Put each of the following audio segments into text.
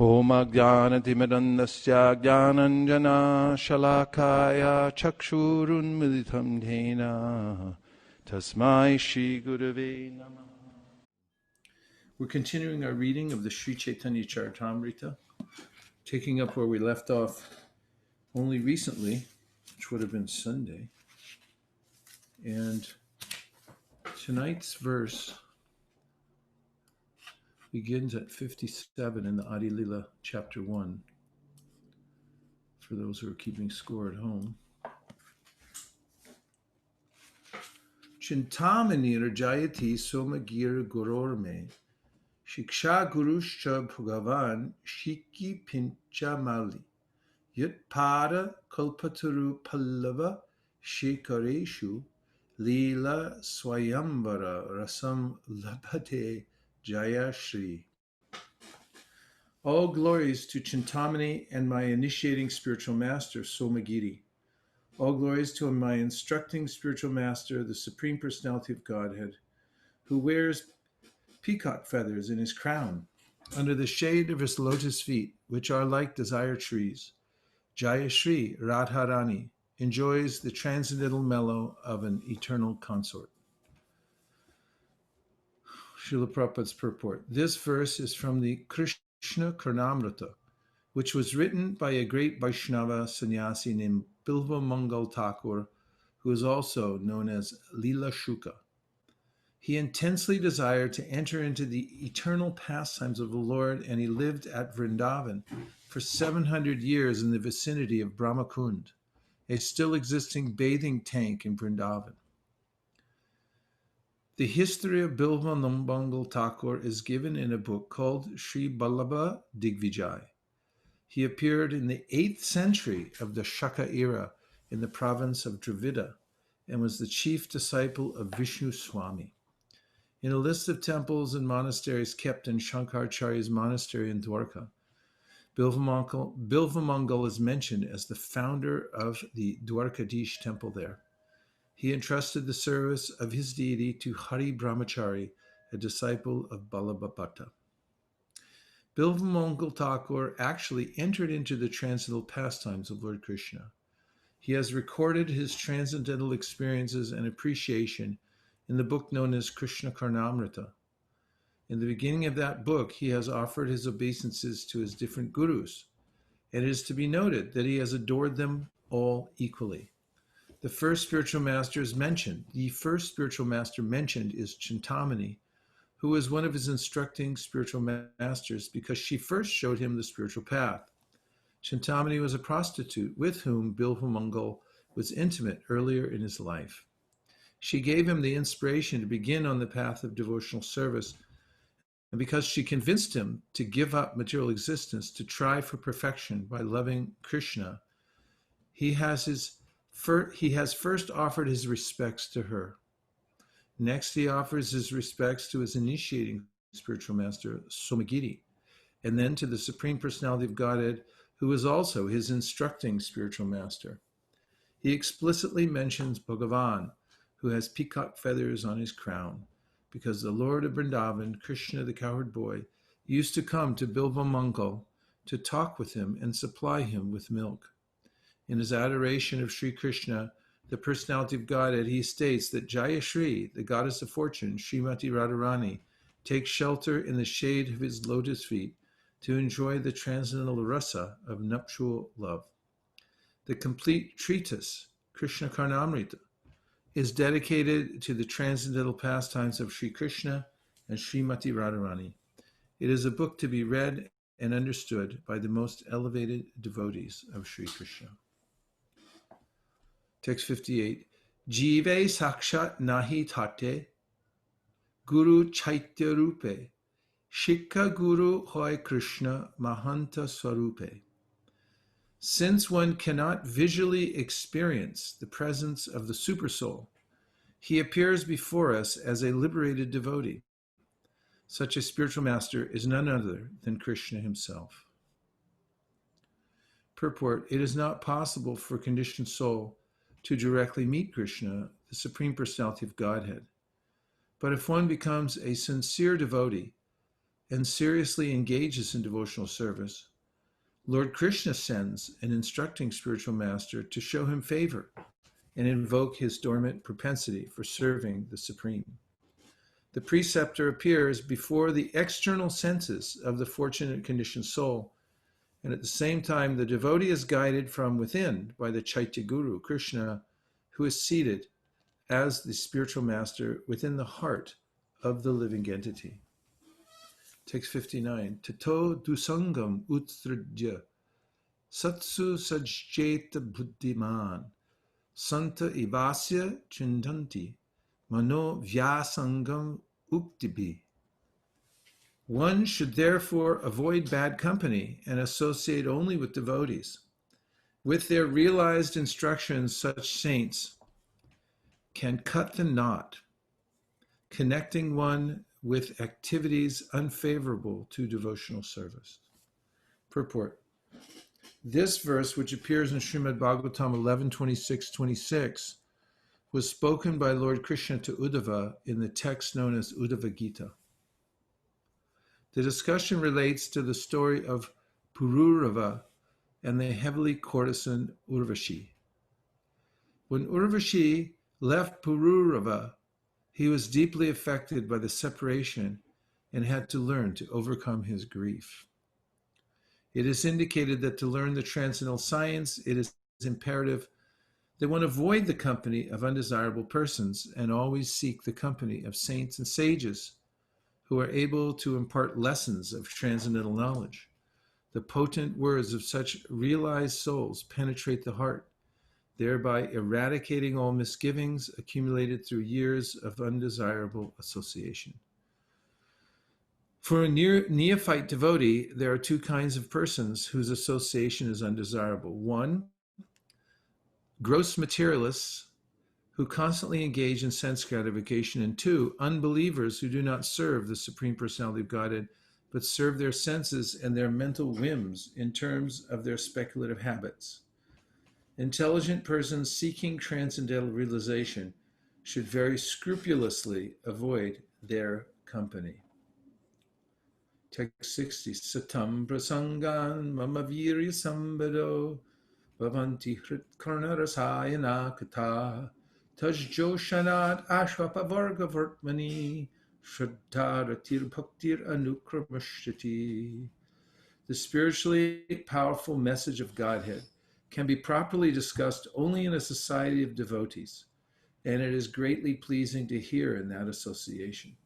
Om Ajnana-timirandasya Jnananjana Shalakaya Chakshurun Militam Dhena Tasmai Shri Gurave Namah. We're continuing our reading of the Sri Caitantaya-caritamrta, taking up where we left off only recently, which would have been Sunday. And tonight's verse begins at 57 in the Adi chapter 1, for those who are keeping score at home. Chintamani rajayati somagira gurorme shiksha guruscha bhagavan shiki pincha mali yutpada kalpataru pallava shikareshu lila swayambara rasam labhate jaya shri. All glories to Chintamani and my initiating spiritual master, Somagiri. All glories to my instructing spiritual master, the Supreme Personality of Godhead, who wears peacock feathers in his crown, under the shade of his lotus feet, which are like desire trees. Jaya Shri Radharani enjoys the transcendental mellow of an eternal consort. Srila Prabhupada's purport. This verse is from the Caitantaya-caritamrta, which was written by a great Vaishnava sannyasi named Bilva Mangal Thakur, who is also known as Lila Shuka. He intensely desired to enter into the eternal pastimes of the Lord, and he lived at Vrindavan for 700 years in the vicinity of Brahmakund, a still existing bathing tank in Vrindavan. The history of Bilva Mangal Thakur is given in a book called Sri Ballabha Digvijay. He appeared in the 8th century of the Shaka era in the province of Dravida and was the chief disciple of Vishnu Swami. In a list of temples and monasteries kept in Shankaracharya's monastery in Dwarka, Bilva Mangal is mentioned as the founder of the Dwarkadish temple there. He entrusted the service of his deity to Hari Brahmachari, a disciple of Balabhata. Bilva Mangal Thakur actually entered into the transcendental pastimes of Lord Krishna. He has recorded his transcendental experiences and appreciation in the book known as Caitantaya-caritamrta. In the beginning of that book, he has offered his obeisances to his different gurus, and it is to be noted that he has adored them all equally. The first spiritual master mentioned is Chintamani, who was one of his instructing spiritual masters because she first showed him the spiritual path. Chintamani was a prostitute with whom Bilva Mangal was intimate earlier in his life. She gave him the inspiration to begin on the path of devotional service, and because she convinced him to give up material existence to try for perfection by loving Krishna, he has first offered his respects to her. Next, he offers his respects to his initiating spiritual master, Somagiri, and then to the Supreme Personality of Godhead, who is also his instructing spiritual master. He explicitly mentions Bhagavan, who has peacock feathers on his crown, because the Lord of Vrindavan, Krishna the cowherd boy, used to come to Bilva Mangal to talk with him and supply him with milk. In his adoration of Sri Krishna, the personality of Godhead, he states that Jaya Shri, the goddess of fortune, Srimati Radharani, takes shelter in the shade of his lotus feet to enjoy the transcendental rasa of nuptial love. The complete treatise, Caitantaya-caritamrta, is dedicated to the transcendental pastimes of Sri Krishna and Srimati Radharani. It is a book to be read and understood by the most elevated devotees of Sri Krishna. Text 58. Jive sakshat nahi tate, guru chaitya rupe, shikha guru hoy Krishna mahanta swarupe. Since one cannot visually experience the presence of the Supersoul, he appears before us as a liberated devotee. Such a spiritual master is none other than Krishna himself. Purport: it is not possible for a conditioned soul to directly meet Krishna, the Supreme Personality of Godhead. But if one becomes a sincere devotee and seriously engages in devotional service, Lord Krishna sends an instructing spiritual master to show him favor and invoke his dormant propensity for serving the Supreme. The preceptor appears before the external senses of the fortunate conditioned soul, and at the same time the devotee is guided from within by the Chaitya Guru, Krishna, who is seated as the spiritual master within the heart of the living entity. Text 59. Tato dusangam utsrudya satsu sajjeta buddhiman santa ivasya chintanti mano vyasangam uktibi. One should therefore avoid bad company and associate only with devotees. With their realized instructions, such saints can cut the knot, connecting one with activities unfavorable to devotional service. Purport. This verse, which appears in Srimad Bhagavatam 11:26-26, was spoken by Lord Krishna to Uddhava in the text known as Uddhava Gita. The discussion relates to the story of Pururava and the heavily courtesan Urvashi. When Urvashi left Pururava, he was deeply affected by the separation and had to learn to overcome his grief. It is indicated that to learn the transcendental science, it is imperative that one avoid the company of undesirable persons and always seek the company of saints and sages who are able to impart lessons of transcendental knowledge. The potent words of such realized souls penetrate the heart, thereby eradicating all misgivings accumulated through years of undesirable association. For a neophyte devotee, there are two kinds of persons whose association is undesirable. One, gross materialists who constantly engage in sense gratification, and two, unbelievers who do not serve the Supreme Personality of Godhead, but serve their senses and their mental whims in terms of their speculative habits. Intelligent persons seeking transcendental realization should very scrupulously avoid their company. Text 60. Satam prasangan mama virya sambado bhavanti hrit karna rasayana katha tajjo shanat ashvapavarga vartmani shraddha ratir bhaktir anukramashati. The spiritually powerful message of Godhead can be properly discussed only in a society of devotees, and it is greatly pleasing to hear in that association.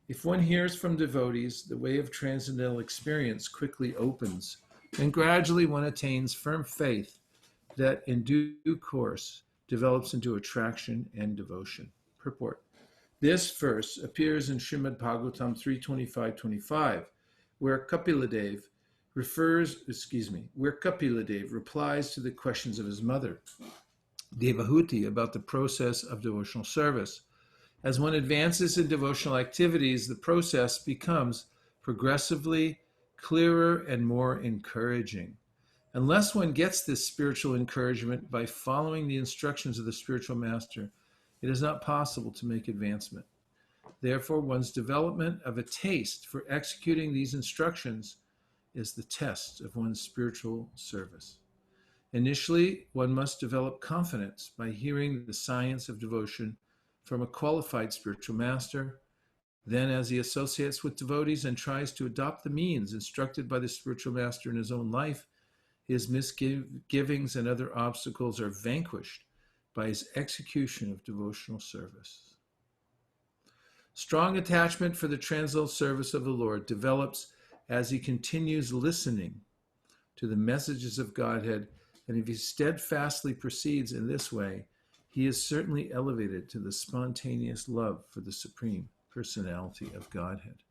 If one hears from devotees, the way of transcendental experience quickly opens, and gradually one attains firm faith that in due course develops into attraction and devotion. Purport. This verse appears in Srimad Bhagavatam 3:25-25, where Kapiladev replies to the questions of his mother, Devahuti, about the process of devotional service. As one advances in devotional activities, the process becomes progressively clearer and more encouraging. Unless one gets this spiritual encouragement by following the instructions of the spiritual master, it is not possible to make advancement. Therefore, one's development of a taste for executing these instructions is the test of one's spiritual service. Initially, one must develop confidence by hearing the science of devotion from a qualified spiritual master. Then, as he associates with devotees and tries to adopt the means instructed by the spiritual master in his own life, his misgivings and other obstacles are vanquished by his execution of devotional service. Strong attachment for the transcendental service of the Lord develops as he continues listening to the messages of Godhead, and if he steadfastly proceeds in this way, he is certainly elevated to the spontaneous love for the Supreme Personality of Godhead.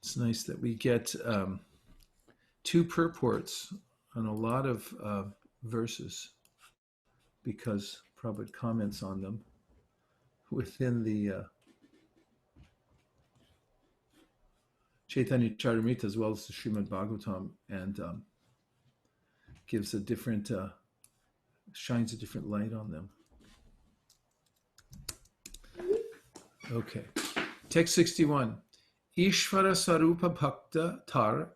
It's nice that we get two purports on a lot of verses, because Prabhupada comments on them within the Caitantaya-caritamrta as well as the Srimad Bhagavatam, and gives a different, shines a different light on them. Okay. Text 61. Ishvara Sarupa Bhakta Tar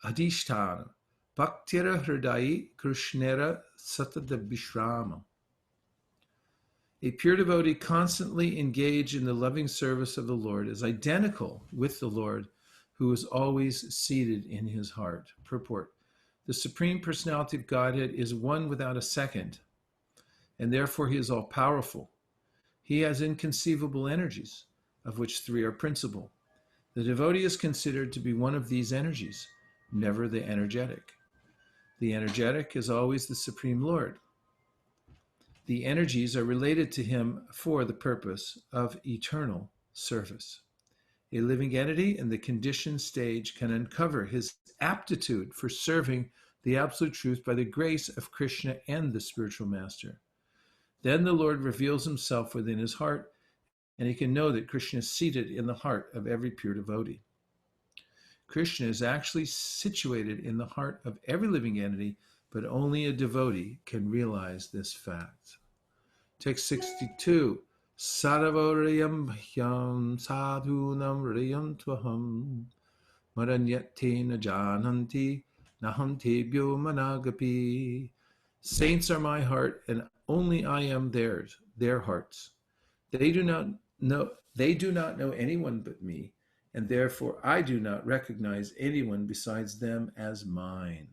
Adhishtana Bhaktira Hridayi Krishnera Satada Vishrama. A pure devotee constantly engaged in the loving service of the Lord is identical with the Lord, who is always seated in his heart. Purport. The Supreme Personality of Godhead is one without a second, and therefore he is all-powerful. He has inconceivable energies, of which three are principal. The devotee is considered to be one of these energies, never the energetic. The energetic is always the Supreme Lord. The energies are related to him for the purpose of eternal service. A living entity in the conditioned stage can uncover his aptitude for serving the Absolute Truth by the grace of Krishna and the spiritual master. Then the Lord reveals himself within his heart, and he can know that Krishna is seated in the heart of every pure devotee. Krishna is actually situated in the heart of every living entity, but only a devotee can realize this fact. Text 62. Sarvarayam hyam sadhunam rayam tvaham maranyate na jananti naham tebhyo managapi. Saints are my heart, and only I am theirs, their hearts. They do not know anyone but me, and therefore I do not recognize anyone besides them as mine.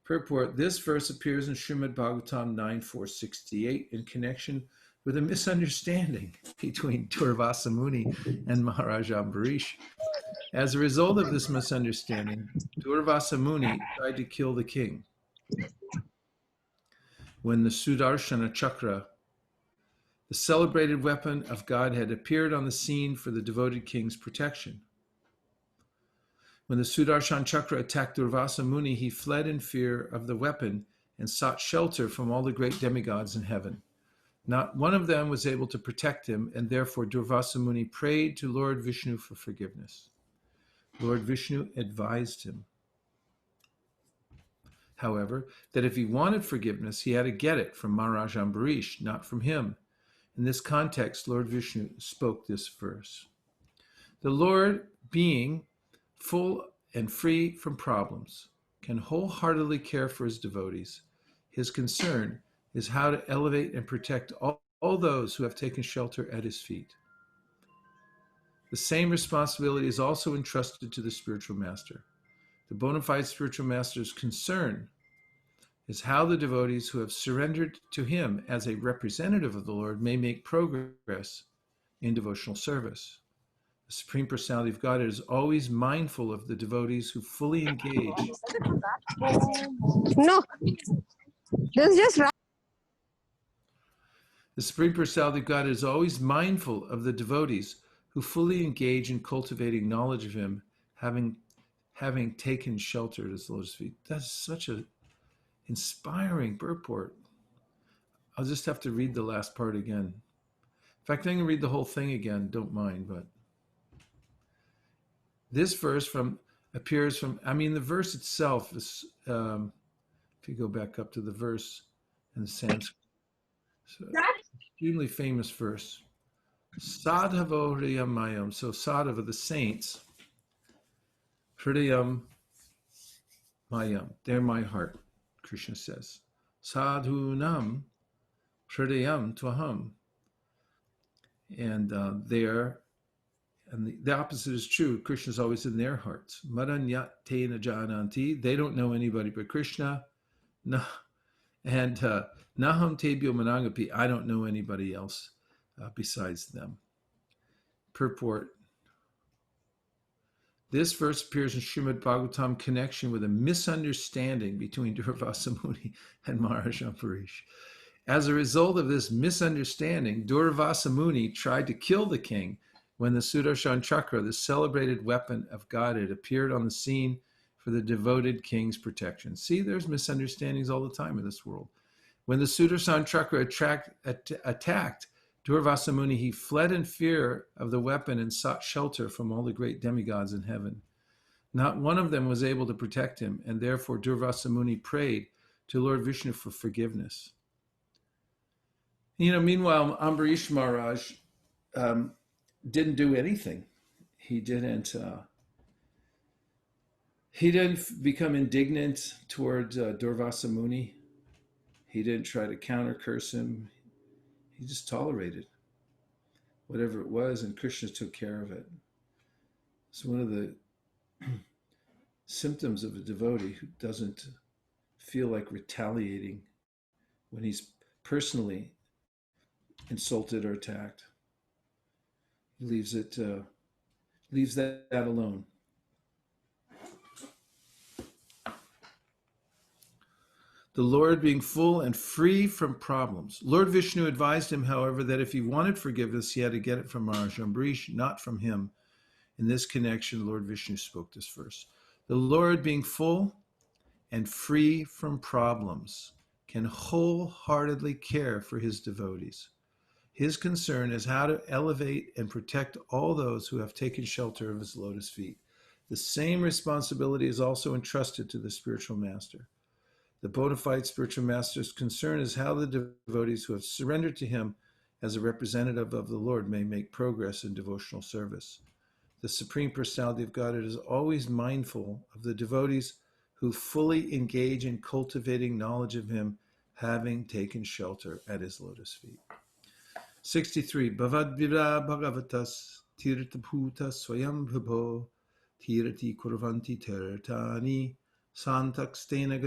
Purport. This verse appears in Srimad Bhagavatam 9.468 in connection with a misunderstanding between Durvasa Muni and Maharaj Ambarish. As a result of this misunderstanding, Durvasa Muni tried to kill the king. When the Sudarshana Chakra, the celebrated weapon of Godhead, appeared on the scene for the devoted king's protection. When the Sudarshan Chakra attacked Durvasa Muni, he fled in fear of the weapon and sought shelter from all the great demigods in heaven. Not one of them was able to protect him, and therefore Durvasa Muni prayed to Lord Vishnu for forgiveness. Lord Vishnu advised him, however, that if he wanted forgiveness, he had to get it from Maharaj Ambarish, not from him. In this context, Lord Vishnu spoke this verse. The Lord, being full and free from problems, can wholeheartedly care for his devotees. His concern is how to elevate and protect all those who have taken shelter at his feet. The same responsibility is also entrusted to the spiritual master. The bona fide spiritual master's concern is how the devotees who have surrendered to him as a representative of the Lord may make progress in devotional service. The Supreme Personality of Godhead is always mindful of the devotees who fully engage. No, this is just right. The Supreme Personality of Godhead is always mindful of the devotees who fully engage in cultivating knowledge of him, having taken shelter at his lotus feet. That's such an inspiring purport. I'll just have to read the last part again. In fact, I'm going to read the whole thing again. Don't mind, but this verse appears from, the verse itself is, if you go back up to the verse in the Sanskrit, so extremely famous verse. Sadhavo Hriyam Mayam. So Sadhava, the saints, Hriyam Mayam, they're my heart, Krishna says. Sadhunam Hridayam Tvaham. And the opposite is true. Krishna is always in their hearts. Maranyate na jananti. They don't know anybody but Krishna. No, and naham tebhyo managapi. I don't know anybody else besides them. Purport. This verse appears in Srimad Bhagavatam connection with a misunderstanding between Durvasa Muni and Maharaj Ambarish. As a result of this misunderstanding, Durvasa Muni tried to kill the king when the Sudarshan Chakra, the celebrated weapon of Godhead, appeared on the scene for the devoted king's protection. See, there's misunderstandings all the time in this world. When the Sudarshan Chakra attacked Durvasa Muni, he fled in fear of the weapon and sought shelter from all the great demigods in heaven. Not one of them was able to protect him, and therefore Durvasa Muni prayed to Lord Vishnu for forgiveness. Meanwhile, Ambarish Maharaj didn't do anything. he didn't become indignant toward Durvasa Muni. He didn't try to counter curse him. He just tolerated whatever it was, and Krishna took care of it. It's one of the symptoms of a devotee who doesn't feel like retaliating when he's personally insulted or attacked. He leaves that alone. The Lord being full and free from problems. Lord Vishnu advised him, however, that if he wanted forgiveness, he had to get it from Maharaj Ambarish, not from him. In this connection, Lord Vishnu spoke this verse. The Lord being full and free from problems can wholeheartedly care for his devotees. His concern is how to elevate and protect all those who have taken shelter of his lotus feet. The same responsibility is also entrusted to the spiritual master. The bona fide spiritual master's concern is how the devotees who have surrendered to him as a representative of the Lord may make progress in devotional service. The Supreme Personality of Godhead is always mindful of the devotees who fully engage in cultivating knowledge of him, having taken shelter at his lotus feet. 63. Bhavadvira bhagavatas tirtabhuta swayam vibho tirati kurvanti tertani santakstena.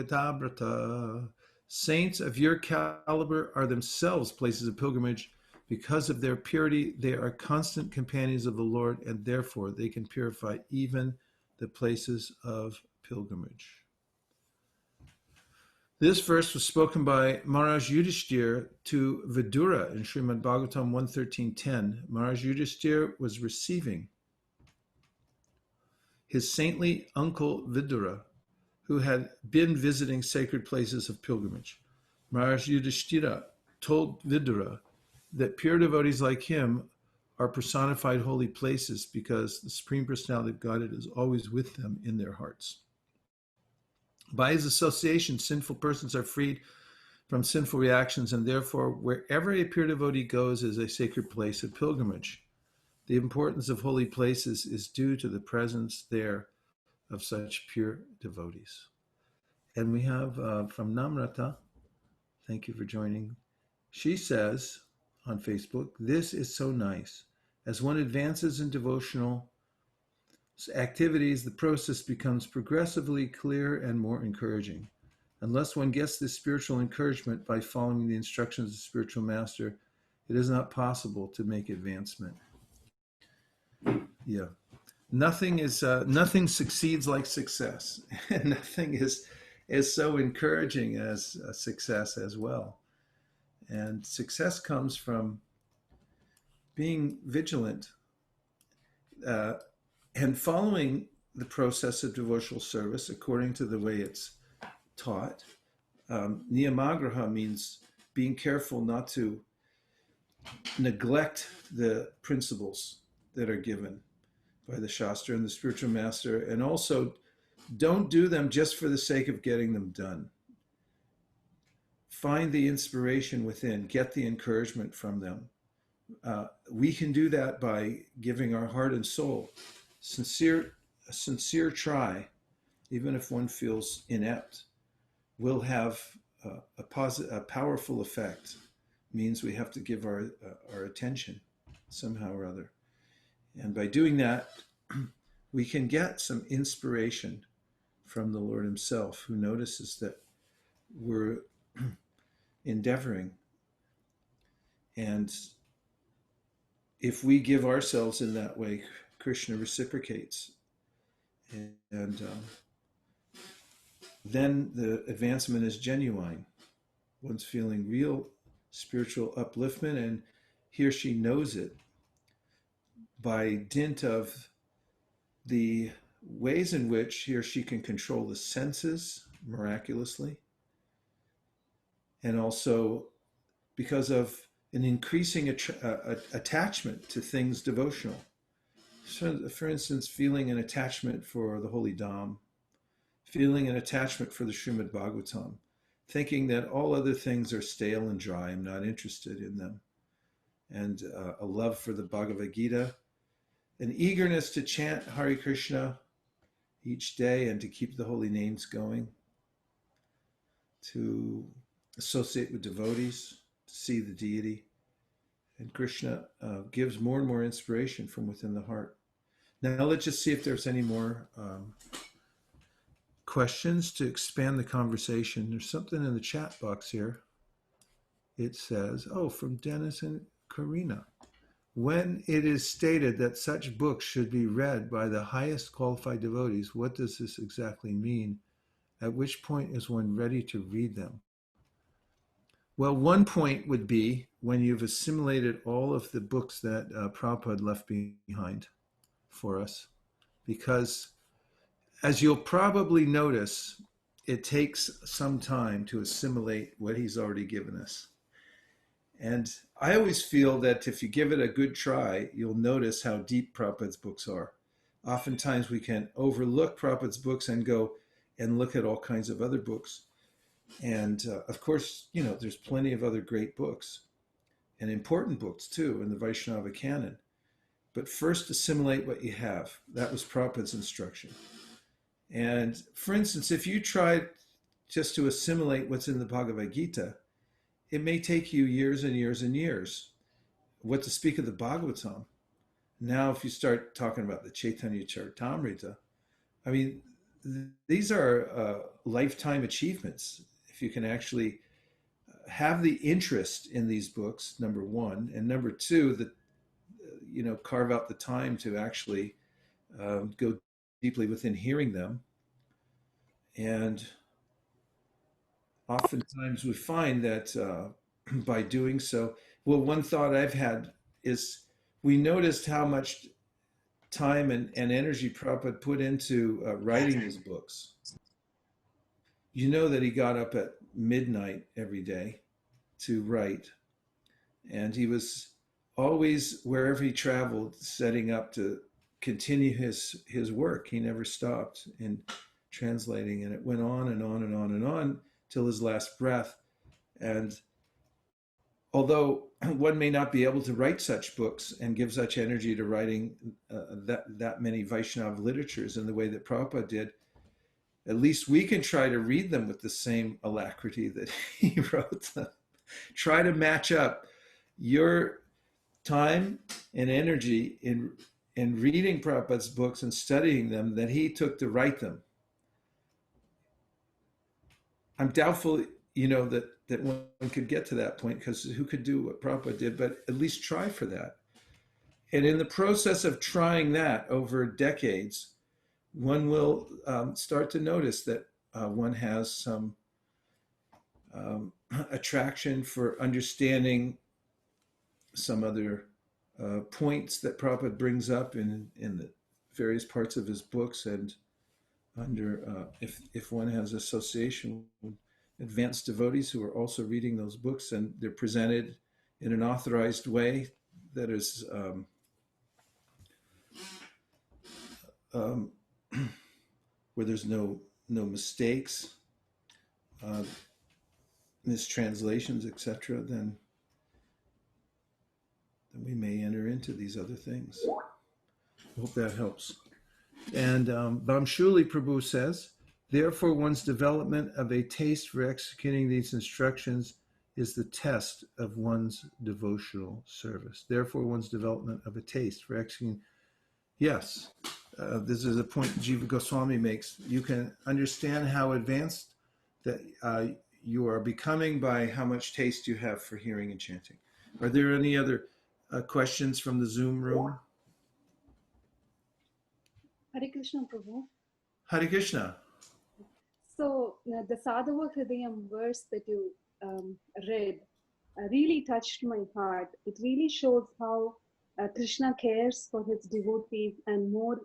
Saints of your caliber are themselves places of pilgrimage. Because of their purity, they are constant companions of the Lord, and therefore they can purify even the places of pilgrimage. This verse was spoken by Maharaj Yudhishthir to Vidura in Srimad Bhagavatam 113.10. Maharaj Yudhishthir was receiving his saintly uncle Vidura, who had been visiting sacred places of pilgrimage. Maharaj Yudhishthira told Vidura that pure devotees like him are personified holy places because the Supreme Personality of Godhead is always with them in their hearts. By his association, sinful persons are freed from sinful reactions, and therefore wherever a pure devotee goes is a sacred place of pilgrimage. The importance of holy places is due to the presence there of such pure devotees. And we have from Namrata, thank you for joining. She says on Facebook, this is so nice. As one advances in devotional activities, the process becomes progressively clearer and more encouraging. Unless one gets this spiritual encouragement by following the instructions of the spiritual master, it is not possible to make advancement. Yeah. Nothing succeeds like success. And nothing is so encouraging as success as well. And success comes from being vigilant and following the process of devotional service according to the way it's taught. Niyamagraha means being careful not to neglect the principles that are given by the Shastra and the spiritual master, and also don't do them just for the sake of getting them done. Find the inspiration within, get the encouragement from them. We can do that by giving our heart and soul. A sincere try, even if one feels inept, will have a powerful effect. Means we have to give our attention somehow or other. And by doing that, we can get some inspiration from the Lord himself, who notices that we're endeavoring. And if we give ourselves in that way, Krishna reciprocates. And then the advancement is genuine. One's feeling real spiritual upliftment, and he or she knows it by dint of the ways in which he or she can control the senses miraculously, and also because of an increasing attachment to things devotional. So, for instance, feeling an attachment for the Holy Dham, feeling an attachment for the Srimad Bhagavatam, thinking that all other things are stale and dry, I'm not interested in them, and a love for the Bhagavad Gita. an eagerness to chant Hare Krishna each day and to keep the holy names going, to associate with devotees, to see the deity. And Krishna gives more and more inspiration from within the heart. Now let's just see if there's any more questions to expand the conversation. There's something in the chat box here. It says, oh, from Dennis and Karina. When it is stated that such books should be read by the highest qualified devotees, what does this exactly mean? At which point is one ready to read them? Well, one point would be when you've assimilated all of the books that Prabhupada left behind for us. Because as you'll probably notice, it takes some time to assimilate what he's already given us. And I always feel that if you give it a good try, you'll notice how deep Prabhupada's books are. Oftentimes we can overlook Prabhupada's books and go and look at all kinds of other books. And of course, there's plenty of other great books and important books too in the Vaishnava canon. But first assimilate what you have. That was Prabhupada's instruction. And for instance, if you try just to assimilate what's in the Bhagavad Gita, it may take you years and years and years. What to speak of the Bhagavatam? Now, if you start talking about the Caitantaya-caritamrta, I mean, these are lifetime achievements. If you can actually have the interest in these books, number one, and number two, that carve out the time to actually go deeply within hearing them. And oftentimes we find that by doing so, well, one thought I've had is we noticed how much time and energy Prabhupada put into writing his books. You know that he got up at midnight every day to write, and he was always, wherever he traveled, setting up to continue his work. He never stopped in translating, and it went on and on and on and on till his last breath. And although one may not be able to write such books and give such energy to writing that many Vaishnava literatures in the way that Prabhupada did, at least we can try to read them with the same alacrity that he wrote them. Try to match up your time and energy in reading Prabhupada's books and studying them that he took to write them. I'm doubtful, that one could get to that point, because who could do what Prabhupada did, but at least try for that. And in the process of trying that over decades, one will start to notice that one has some attraction for understanding some other points that Prabhupada brings up in the various parts of his books, and under if one has association with advanced devotees who are also reading those books, and they're presented in an authorized way that is where there's no mistakes, mistranslations, etc., then we may enter into these other things. I hope that helps. And Bamshuli Prabhu says, therefore one's development of a taste for executing these instructions is the test of one's devotional service. Therefore one's development of a taste for executing. Yes, this is a point Jiva Goswami makes. You can understand how advanced that you are becoming by how much taste you have for hearing and chanting. Are there any other questions from the Zoom room? Hare Krishna, Prabhu. Hare Krishna. So the Sadhava Hridayam verse that you read really touched my heart. It really shows how Krishna cares for his devotees, and more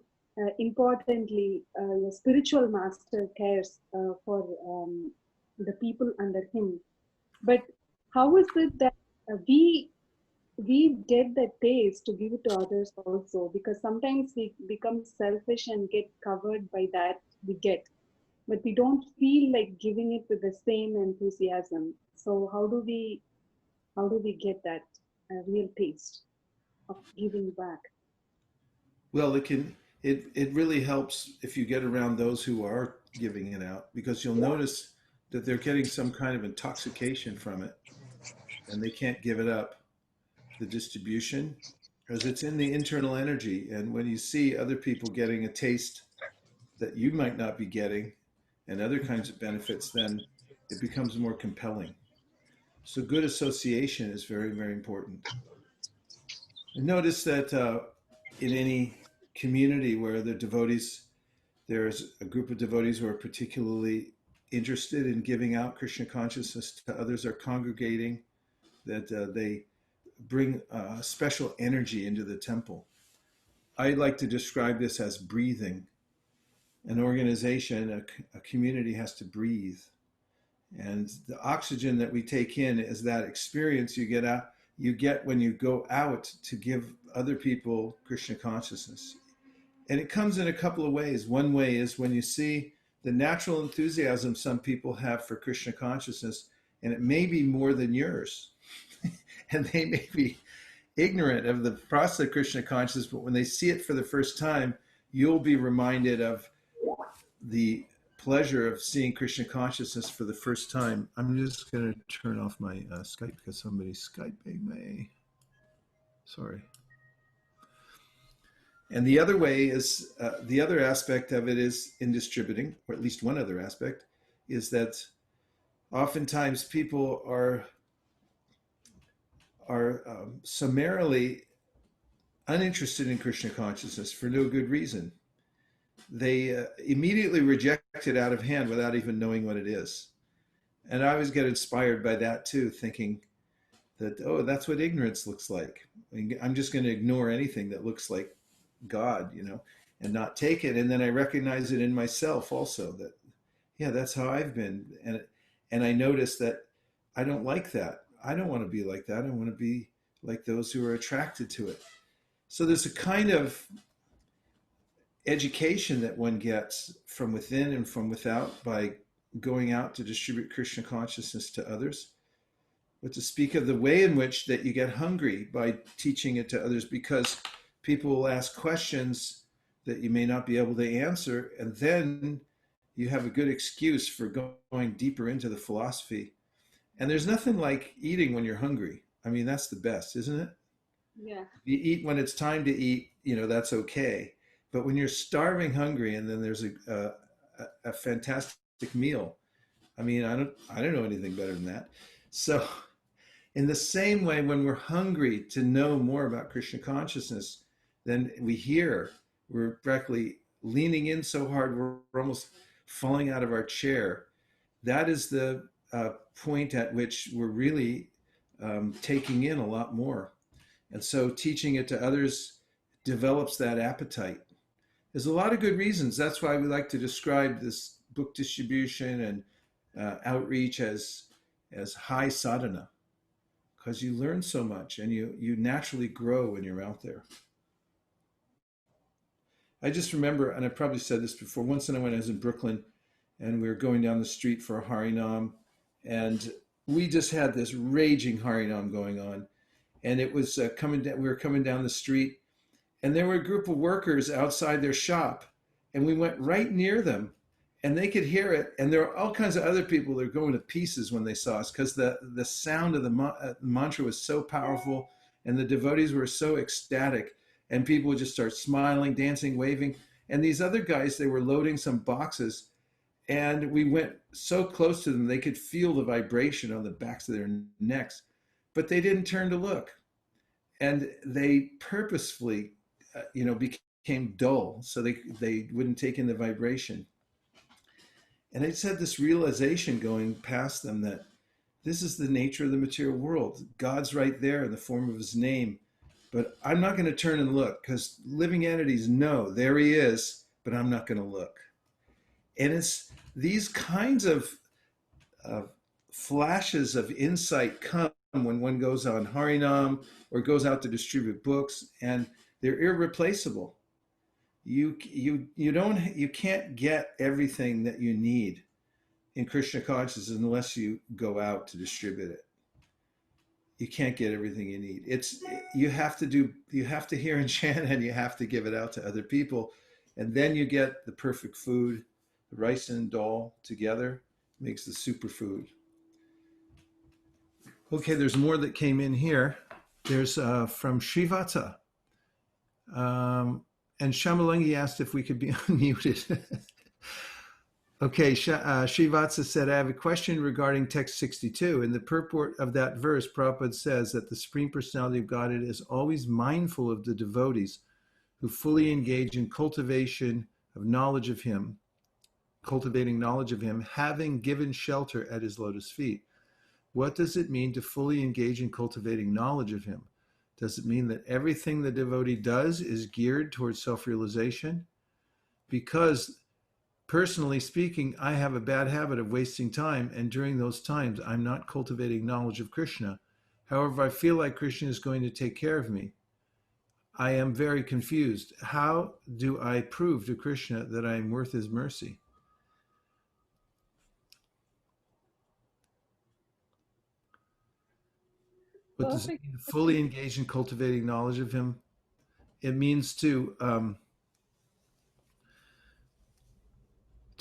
importantly, the spiritual master cares for the people under him. But how is it that we get that taste to give it to others also? Because sometimes we become selfish and get covered by that we get, but we don't feel like giving it with the same enthusiasm. So how do we get that real taste of giving back? Well, it really helps if you get around those who are giving it out, because you'll notice that they're getting some kind of intoxication from it and they can't give it up, the distribution, because it's in the internal energy. And when you see other people getting a taste that you might not be getting and other kinds of benefits, then it becomes more compelling. So good association is very, very important. And notice that in any community where the devotees, there's a group of devotees who are particularly interested in giving out Krishna consciousness to others, are congregating, that they bring special energy into the temple. I like to describe this as breathing. An organization, a community has to breathe. And the oxygen that we take in is that experience you get when you go out to give other people Krishna consciousness. And it comes in a couple of ways. One way is when you see the natural enthusiasm some people have for Krishna consciousness, and it may be more than yours. And they may be ignorant of the process of Krishna consciousness, but when they see it for the first time, you'll be reminded of the pleasure of seeing Krishna consciousness for the first time. I'm just going to turn off my Skype because somebody's Skyping me. Sorry. And the other way is, the other aspect of it is in distributing, or at least one other aspect, is that oftentimes people are summarily uninterested in Krishna consciousness for no good reason. They immediately reject it out of hand without even knowing what it is. And I always get inspired by that too, thinking that, oh, that's what ignorance looks like. I'm just going to ignore anything that looks like God, and not take it. And then I recognize it in myself also, that, yeah, that's how I've been. And I notice that I don't like that. I don't want to be like that. I want to be like those who are attracted to it. So there's a kind of education that one gets from within and from without by going out to distribute Krishna consciousness to others. But to speak of the way in which that you get hungry by teaching it to others, because people will ask questions that you may not be able to answer, and then you have a good excuse for going deeper into the philosophy. And there's nothing like eating when you're hungry. I mean, that's the best, isn't it? Yeah. You eat when it's time to eat, that's okay. But when you're starving hungry and then there's a fantastic meal, I mean, I don't know anything better than that. So in the same way, when we're hungry to know more about Krishna consciousness, then we're practically leaning in so hard, we're almost falling out of our chair. That is the point at which we're really taking in a lot more. And so teaching it to others develops that appetite. There's a lot of good reasons. That's why we like to describe this book distribution and outreach as high sadhana, because you learn so much and you naturally grow when you're out there. I just remember, and I probably said this before, once when I was in Brooklyn and we were going down the street for a Harinam, and we just had this raging Harinam going on. And it was we were coming down the street, and there were a group of workers outside their shop, and we went right near them, and they could hear it. And there were all kinds of other people that were going to pieces when they saw us, because the sound of the mantra was so powerful, and the devotees were so ecstatic, and people would just start smiling, dancing, waving. And these other guys, they were loading some boxes, and we went so close to them, they could feel the vibration on the backs of their necks, but they didn't turn to look. And they purposefully, became dull, so they wouldn't take in the vibration. And I just had this realization going past them that this is the nature of the material world. God's right there in the form of his name, but I'm not going to turn and look, because living entities know there he is, but I'm not going to look. And it's these kinds of flashes of insight come when one goes on Harinam or goes out to distribute books, and they're irreplaceable. You can't get everything that you need in Krishna consciousness unless you go out to distribute it. you can't get everything you need. It's you have to hear and chant, and you have to give it out to other people, and then you get the perfect food. The rice and dal together makes the superfood. Okay, there's more that came in here. There's from Srivatsa. And Shamalangi asked if we could be unmuted. Okay, Srivatsa said, I have a question regarding text 62. In the purport of that verse, Prabhupada says that the Supreme Personality of Godhead is always mindful of the devotees who fully engage in cultivation of knowledge of Him, cultivating knowledge of Him, having given shelter at His lotus feet. What does it mean to fully engage in cultivating knowledge of Him? Does it mean that everything the devotee does is geared towards self-realization? Because personally speaking, I have a bad habit of wasting time, and during those times, I'm not cultivating knowledge of Krishna. However, I feel like Krishna is going to take care of me. I am very confused. How do I prove to Krishna that I am worth His mercy? What does it Perfect. mean to fully engage in cultivating knowledge of Him? It means to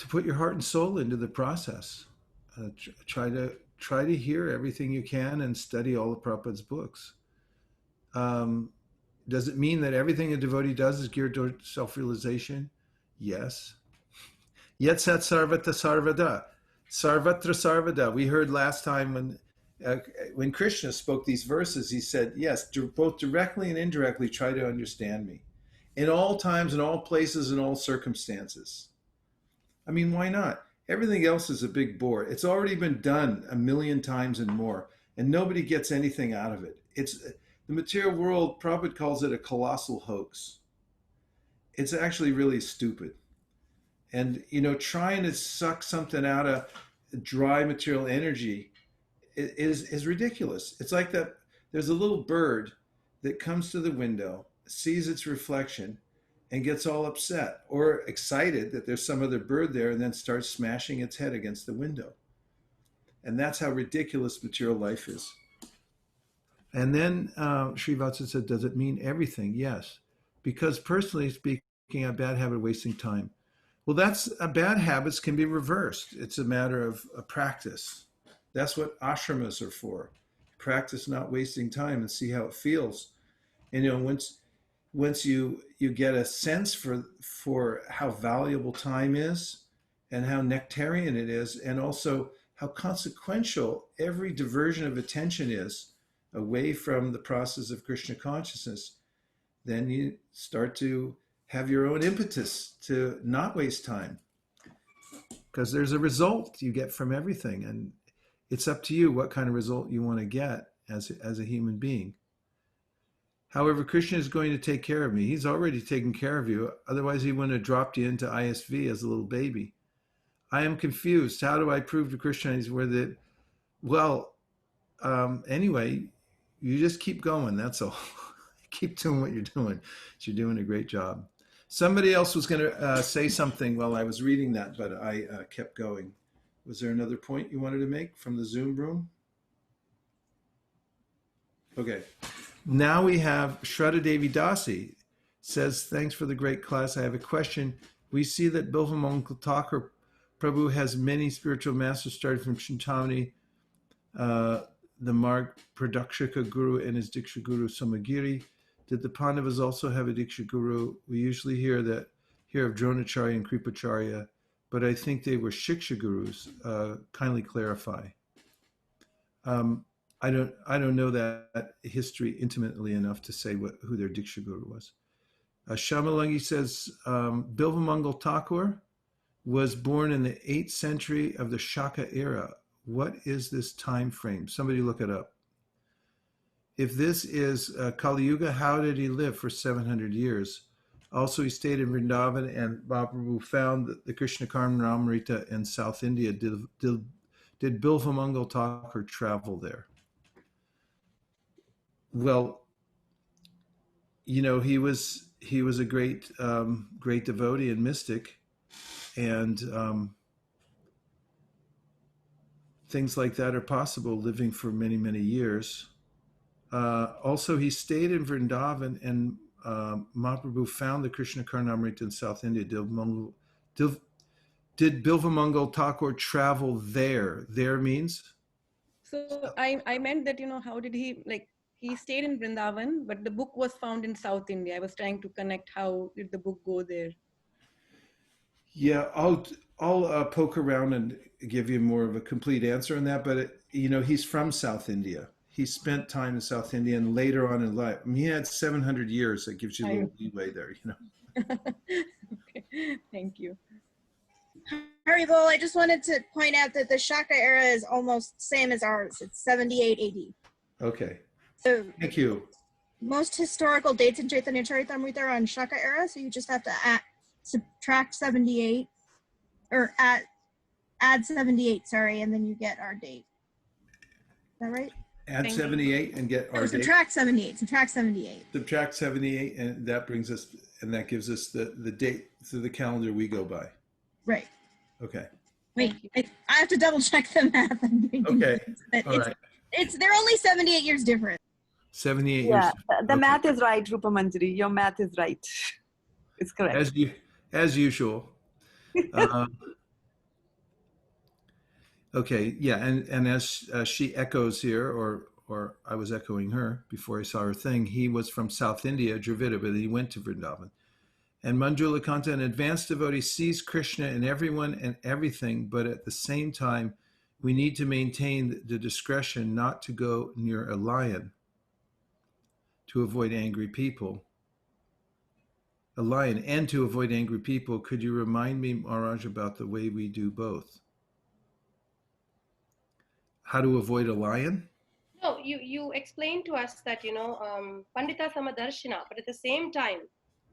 put your heart and soul into the process. Try to hear everything you can and study all of Prabhupada's books. Does it mean that everything a devotee does is geared toward self-realization? Yes. Yet sat sarvata sarvada. Sarvatra sarvada. We heard last time when Krishna spoke these verses, he said, yes, both directly and indirectly try to understand me. In all times, in all places, in all circumstances. I mean, why not? Everything else is a big bore. It's already been done a million times and more, and nobody gets anything out of it. It's the material world, Prabhupada calls it a colossal hoax. It's actually really stupid. And, trying to suck something out of dry material energy is ridiculous. It's like that there's a little bird that comes to the window, sees its reflection, and gets all upset or excited that there's some other bird there, and then starts smashing its head against the window. And that's how ridiculous material life is. And then Srivatsa said, does it mean everything? Yes. Because personally speaking, I have a bad habit of wasting time. Well, bad habits can be reversed. It's a matter of a practice. That's what ashramas are for. Practice not wasting time and see how it feels. And once you get a sense for how valuable time is and how nectarian it is, and also how consequential every diversion of attention is away from the process of Krishna consciousness, then you start to have your own impetus to not waste time, because there's a result you get from everything, and it's up to you what kind of result you want to get as a human being. However, Krishna is going to take care of me. He's already taken care of you. Otherwise, he wouldn't have dropped you into ISV as a little baby. I am confused. How do I prove to Krishna he's worth it? Well, anyway, you just keep going. That's all. Keep doing what you're doing. You're doing a great job. Somebody else was going to say something while I was reading that, but I kept going. Was there another point you wanted to make from the Zoom room? Okay. Now we have Shraddha Devi Dasi says, thanks for the great class. I have a question. We see that Bilvamangal Thakur Prabhu has many spiritual masters, starting from Chintamani, the Marg Pradakshika Guru, and his Diksha Guru Somagiri. Did the Pandavas also have a Diksha Guru? We usually hear of Dronacharya and Kripacharya, but I think they were Shiksha Gurus. Kindly clarify. I don't know that history intimately enough to say who their Diksha Guru was. Shamalangi says, Bilvamangal Thakur was born in the 8th century of the Shaka era. What is this time frame? Somebody look it up. If this is Kali Yuga, how did he live for 700 years? Also, he stayed in Vrindavan, and Mahaprabhu found that the Krishna Caitantaya-caritamrta in South India. Did Bilvamangal Thakur travel there? Well, he was a great devotee and mystic, and things like that are possible living for many, many years. Also, he stayed in Vrindavan, and Mahaprabhu found the Caitantaya-caritamrta in South India. Did Bilvamangal Thakur travel there? There means? So I meant that, how did he, like, he stayed in Vrindavan, but the book was found in South India. I was trying to connect how did the book go there. Yeah, I'll poke around and give you more of a complete answer on that. But he's from South India. He spent time in South India, and later on in life, he had 700 years. That gives you a little leeway there. Okay, thank you. Haribol, I just wanted to point out that the Shaka era is almost same as ours. It's 78 AD. Okay. So Thank you. most historical dates in Caitantaya-caritamrta are on Shaka era, so you just have to subtract 78, or add 78, sorry, and then you get our date. Is that right? Add 78 and get our date. Subtract 78. Subtract 78. Subtract 78, and that brings us, and that gives us the date through the calendar we go by. Right. Okay. Wait, I have to double check the math. Okay. All right. They're only 78 years different. 78 years. Yeah, the Okay. math is right, Rupa Manjari. Your math is right. It's correct. As usual. Okay, yeah, and as she echoes here, or I was echoing her before I saw her thing, he was from South India, Dravida, but he went to Vrindavan. And Manjula Kanta, an advanced devotee, sees Krishna in everyone and everything, but at the same time, we need to maintain the discretion not to go near a lion to avoid angry people. A lion, and to avoid angry people. Could you remind me, Maharaj, about the way we do both? How to avoid a lion? No, you explained to us that, Pandita Samadarshina, but at the same time,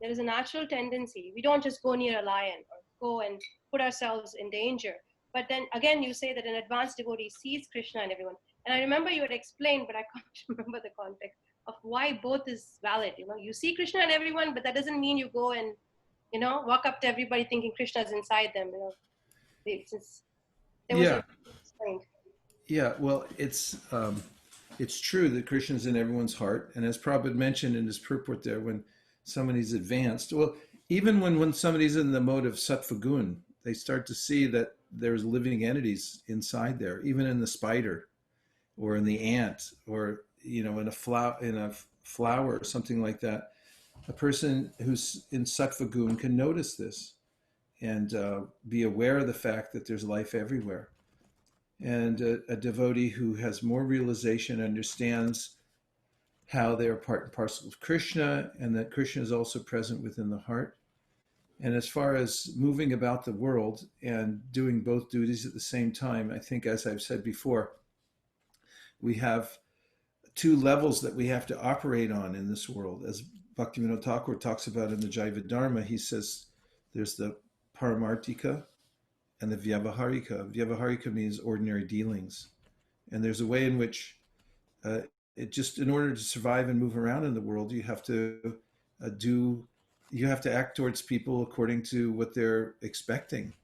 there is a natural tendency. We don't just go near a lion or go and put ourselves in danger. But then again, you say that an advanced devotee sees Krishna and everyone. And I remember you had explained, but I can't remember the context of why both is valid. You see Krishna and everyone, but that doesn't mean you go and, walk up to everybody thinking Krishna is inside them. Yeah, well, it's true that Krishna is in everyone's heart. And as Prabhupada mentioned in his purport there, when somebody's advanced, well, even when somebody's in the mode of sattva gun, they start to see that there's living entities inside there, even in the spider or in the ant or, in a flower or something like that. A person who's in sattva gun can notice this and be aware of the fact that there's life everywhere. And a devotee who has more realization understands how they are part and parcel of Krishna, and that Krishna is also present within the heart. And as far as moving about the world and doing both duties at the same time, I think, as I've said before, we have two levels that we have to operate on in this world. As Bhaktivinoda Thakur talks about in the Jaiva Dharma, he says there's the Paramartika and the Vyavaharika. Vyavaharika means ordinary dealings. And there's a way in which in order to survive and move around in the world, you have to act towards people according to what they're expecting,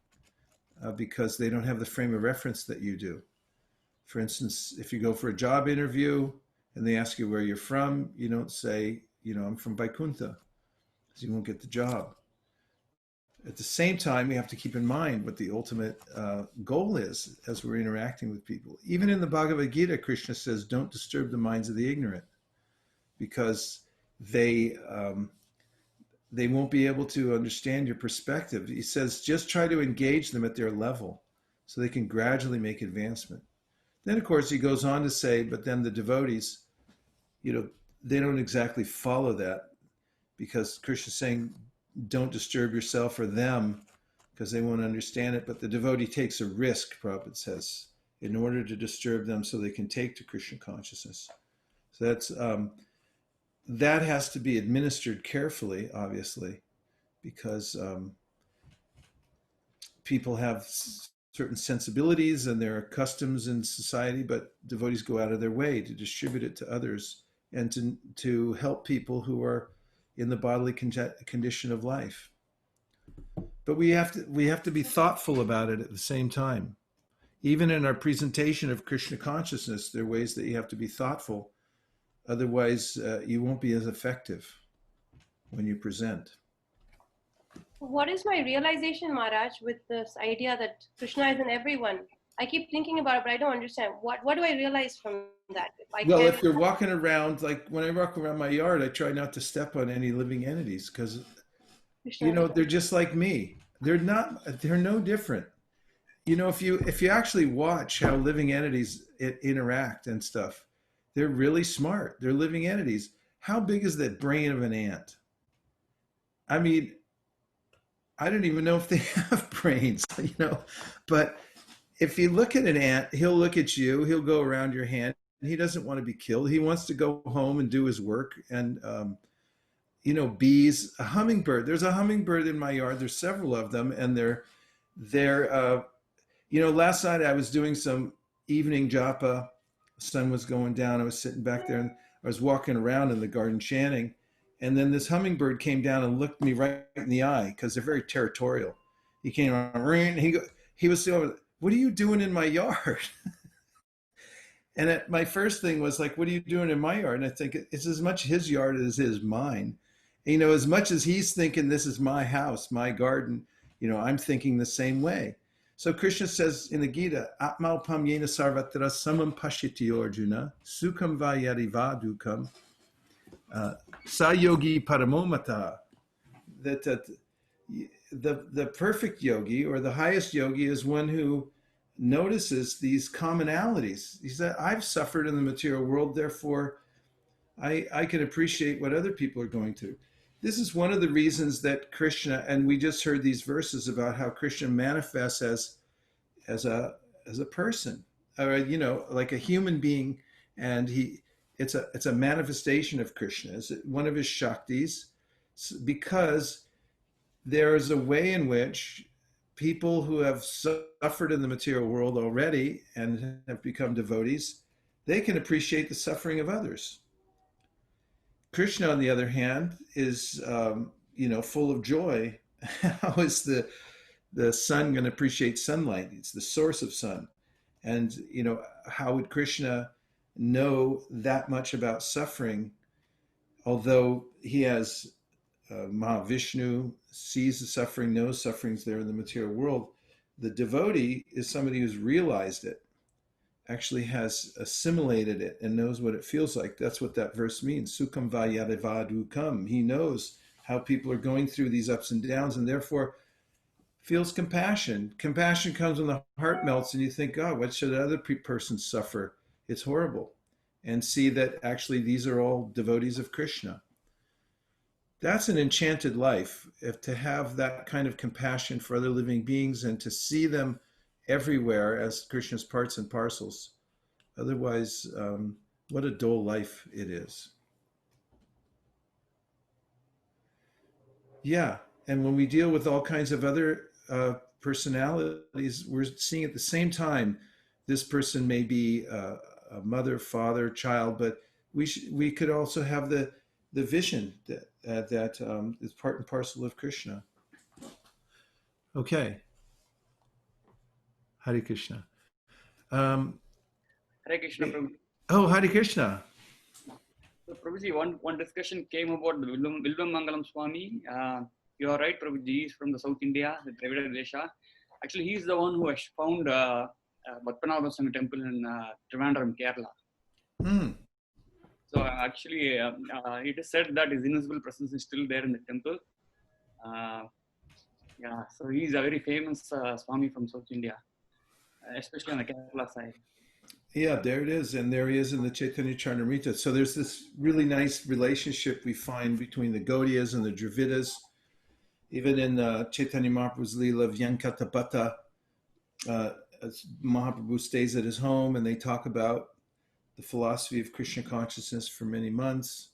because they don't have the frame of reference that you do. For instance, if you go for a job interview and they ask you where you're from, you don't say, I'm from Vaikuntha, because you won't get the job. At the same time, we have to keep in mind what the ultimate goal is as we're interacting with people. Even in the Bhagavad Gita, Krishna says, don't disturb the minds of the ignorant, because they won't be able to understand your perspective. He says, just try to engage them at their level so they can gradually make advancement. Then, of course, he goes on to say, but then the devotees, they don't exactly follow that, because Krishna's saying, don't disturb yourself or them, because they won't understand it. But the devotee takes a risk, Prabhupada says, in order to disturb them so they can take to Krishna consciousness. So that has to be administered carefully, obviously, because people have certain sensibilities and there are customs in society, but devotees go out of their way to distribute it to others and to help people who are in the bodily condition of life. But we have to be thoughtful about it at the same time. Even in our presentation of Krishna consciousness, there are ways that you have to be thoughtful Otherwise, you won't be as effective when you present. What is my realization, Maharaj, with this idea that Krishna is in everyone? I keep thinking about it, but I don't understand. What do I realize from that? If I Well, can't, if you're walking around, like when I walk around my yard, I try not to step on any living entities because, Krishna is they're just like me. They're no different. If you actually watch how living entities interact and stuff, they're really smart. They're living entities. How big is that brain of an ant? I mean, I don't even know if they have brains, but if you look at an ant, he'll look at you, he'll go around your hand. He doesn't want to be killed. He wants to go home and do his work. And, bees, a hummingbird. There's a hummingbird in my yard. There's several of them. And they're last night I was doing some evening japa. The sun was going down. I was sitting back there and I was walking around in the garden chanting. And then this hummingbird came down and looked me right in the eye because they're very territorial. He came on, and he was saying, "What are you doing in my yard?" And my first thing was like, "What are you doing in my yard?" And I think it's as much his yard as it is mine. As much as he's thinking this is my house, my garden, I'm thinking the same way. So Krishna says in the Gita, Atma upam yena sarvatra samam pashiti Arjuna, sukham vayari vadukam, sa yogi paramomata. That the perfect yogi or the highest yogi is one who notices these commonalities. He said, I've suffered in the material world, therefore I can appreciate what other people are going through. This is one of the reasons that Krishna, and we just heard these verses about how Krishna manifests as a person, or like a human being, and it's a manifestation of Krishna. It's one of his shaktis, because there is a way in which people who have suffered in the material world already and have become devotees, they can appreciate the suffering of others. Krishna, on the other hand, is full of joy. How is the sun going to appreciate sunlight? It's the source of sun. And how would Krishna know that much about suffering, although he has Mahavishnu, sees the suffering, knows suffering's there in the material world? The devotee is somebody who's realized it, actually has assimilated it and knows what it feels like. That's what that verse means. Sukham vayadevadukam. He knows how people are going through these ups and downs and therefore feels compassion. Compassion comes when the heart melts and you think, God, what should the other person suffer? It's horrible. And see that actually these are all devotees of Krishna. That's an enchanted life, if to have that kind of compassion for other living beings and to see them everywhere as Krishna's parts and parcels. Otherwise, what a dull life it is. Yeah, and when we deal with all kinds of other personalities, we're seeing at the same time, this person may be a mother, father, child, but we could also have the vision that is part and parcel of Krishna. Okay. Hare Krishna. Hare Krishna, Prabhu. Oh, Hare Krishna. So, Prabhuji, one discussion came about the Vilvam Mangalam Swami. You are right, Prabhuji is from the South India, the Dravida Desha. Actually, he is the one who has found Padmanabha Swami temple in Trivandrum, Kerala. Mm. So actually, it is said that his invisible presence is still there in the temple. So he is a very famous Swami from South India, especially on the Kerala side. Yeah, there it is. And there he is in the Caitantaya-caritamrta. So there's this really nice relationship we find between the Gaudiyas and the Dravidas. Even in Chaitanya Mahaprabhu's Leela of Yankata, Mahaprabhu stays at his home and they talk about the philosophy of Krishna consciousness for many months.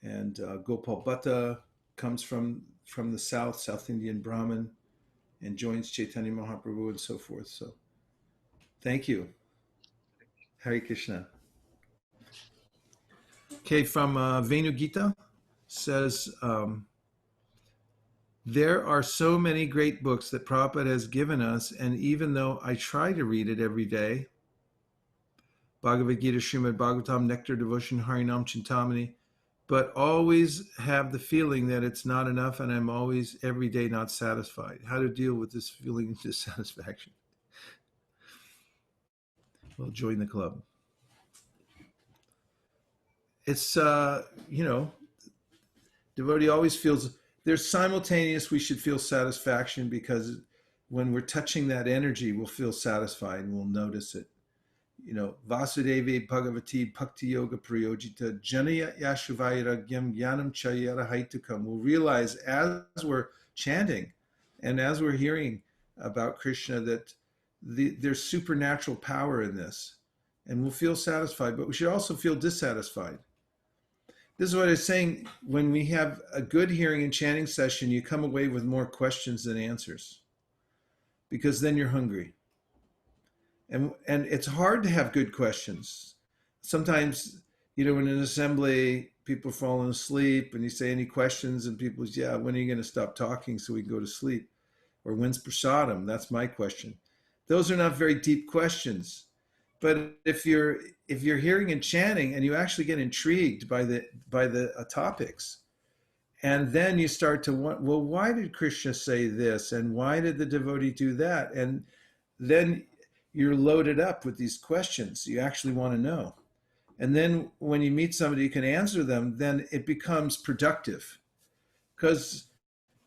And Gopal Bhatta comes from the South Indian Brahmin, and joins Chaitanya Mahaprabhu and so forth. So thank you. Hare Krishna. Okay, from Venu Gita says, there are so many great books that Prabhupada has given us, and even though I try to read it every day, Bhagavad Gita, Srimad Bhagavatam, Nectar, Devotion, Harinam, Chintamani, but always have the feeling that it's not enough and I'm always every day not satisfied. How to deal with this feeling of dissatisfaction? Well, join the club. It's, devotee always feels there's simultaneous, we should feel satisfaction because when we're touching that energy, we'll feel satisfied and we'll notice it. Vasudevi Bhagavati Bhakti Yoga Prayojita Janaya Yashuvayaragyam Yanam Chayara Haitukam. We'll realize as we're chanting and as we're hearing about Krishna that there's supernatural power in this. And we'll feel satisfied, but we should also feel dissatisfied. This is what I was saying. When we have a good hearing and chanting session, you come away with more questions than answers because then you're hungry. And it's hard to have good questions. Sometimes, in an assembly, people are falling asleep and you say any questions and people say, yeah, when are you going to stop talking so we can go to sleep? Or when's prasadam? That's my question. Those are not very deep questions. But if you're hearing and chanting and you actually get intrigued by the topics, and then you start to want, well, why did Krishna say this? And why did the devotee do that? And then you're loaded up with these questions you actually want to know. And then when you meet somebody who can answer them, then it becomes productive. Because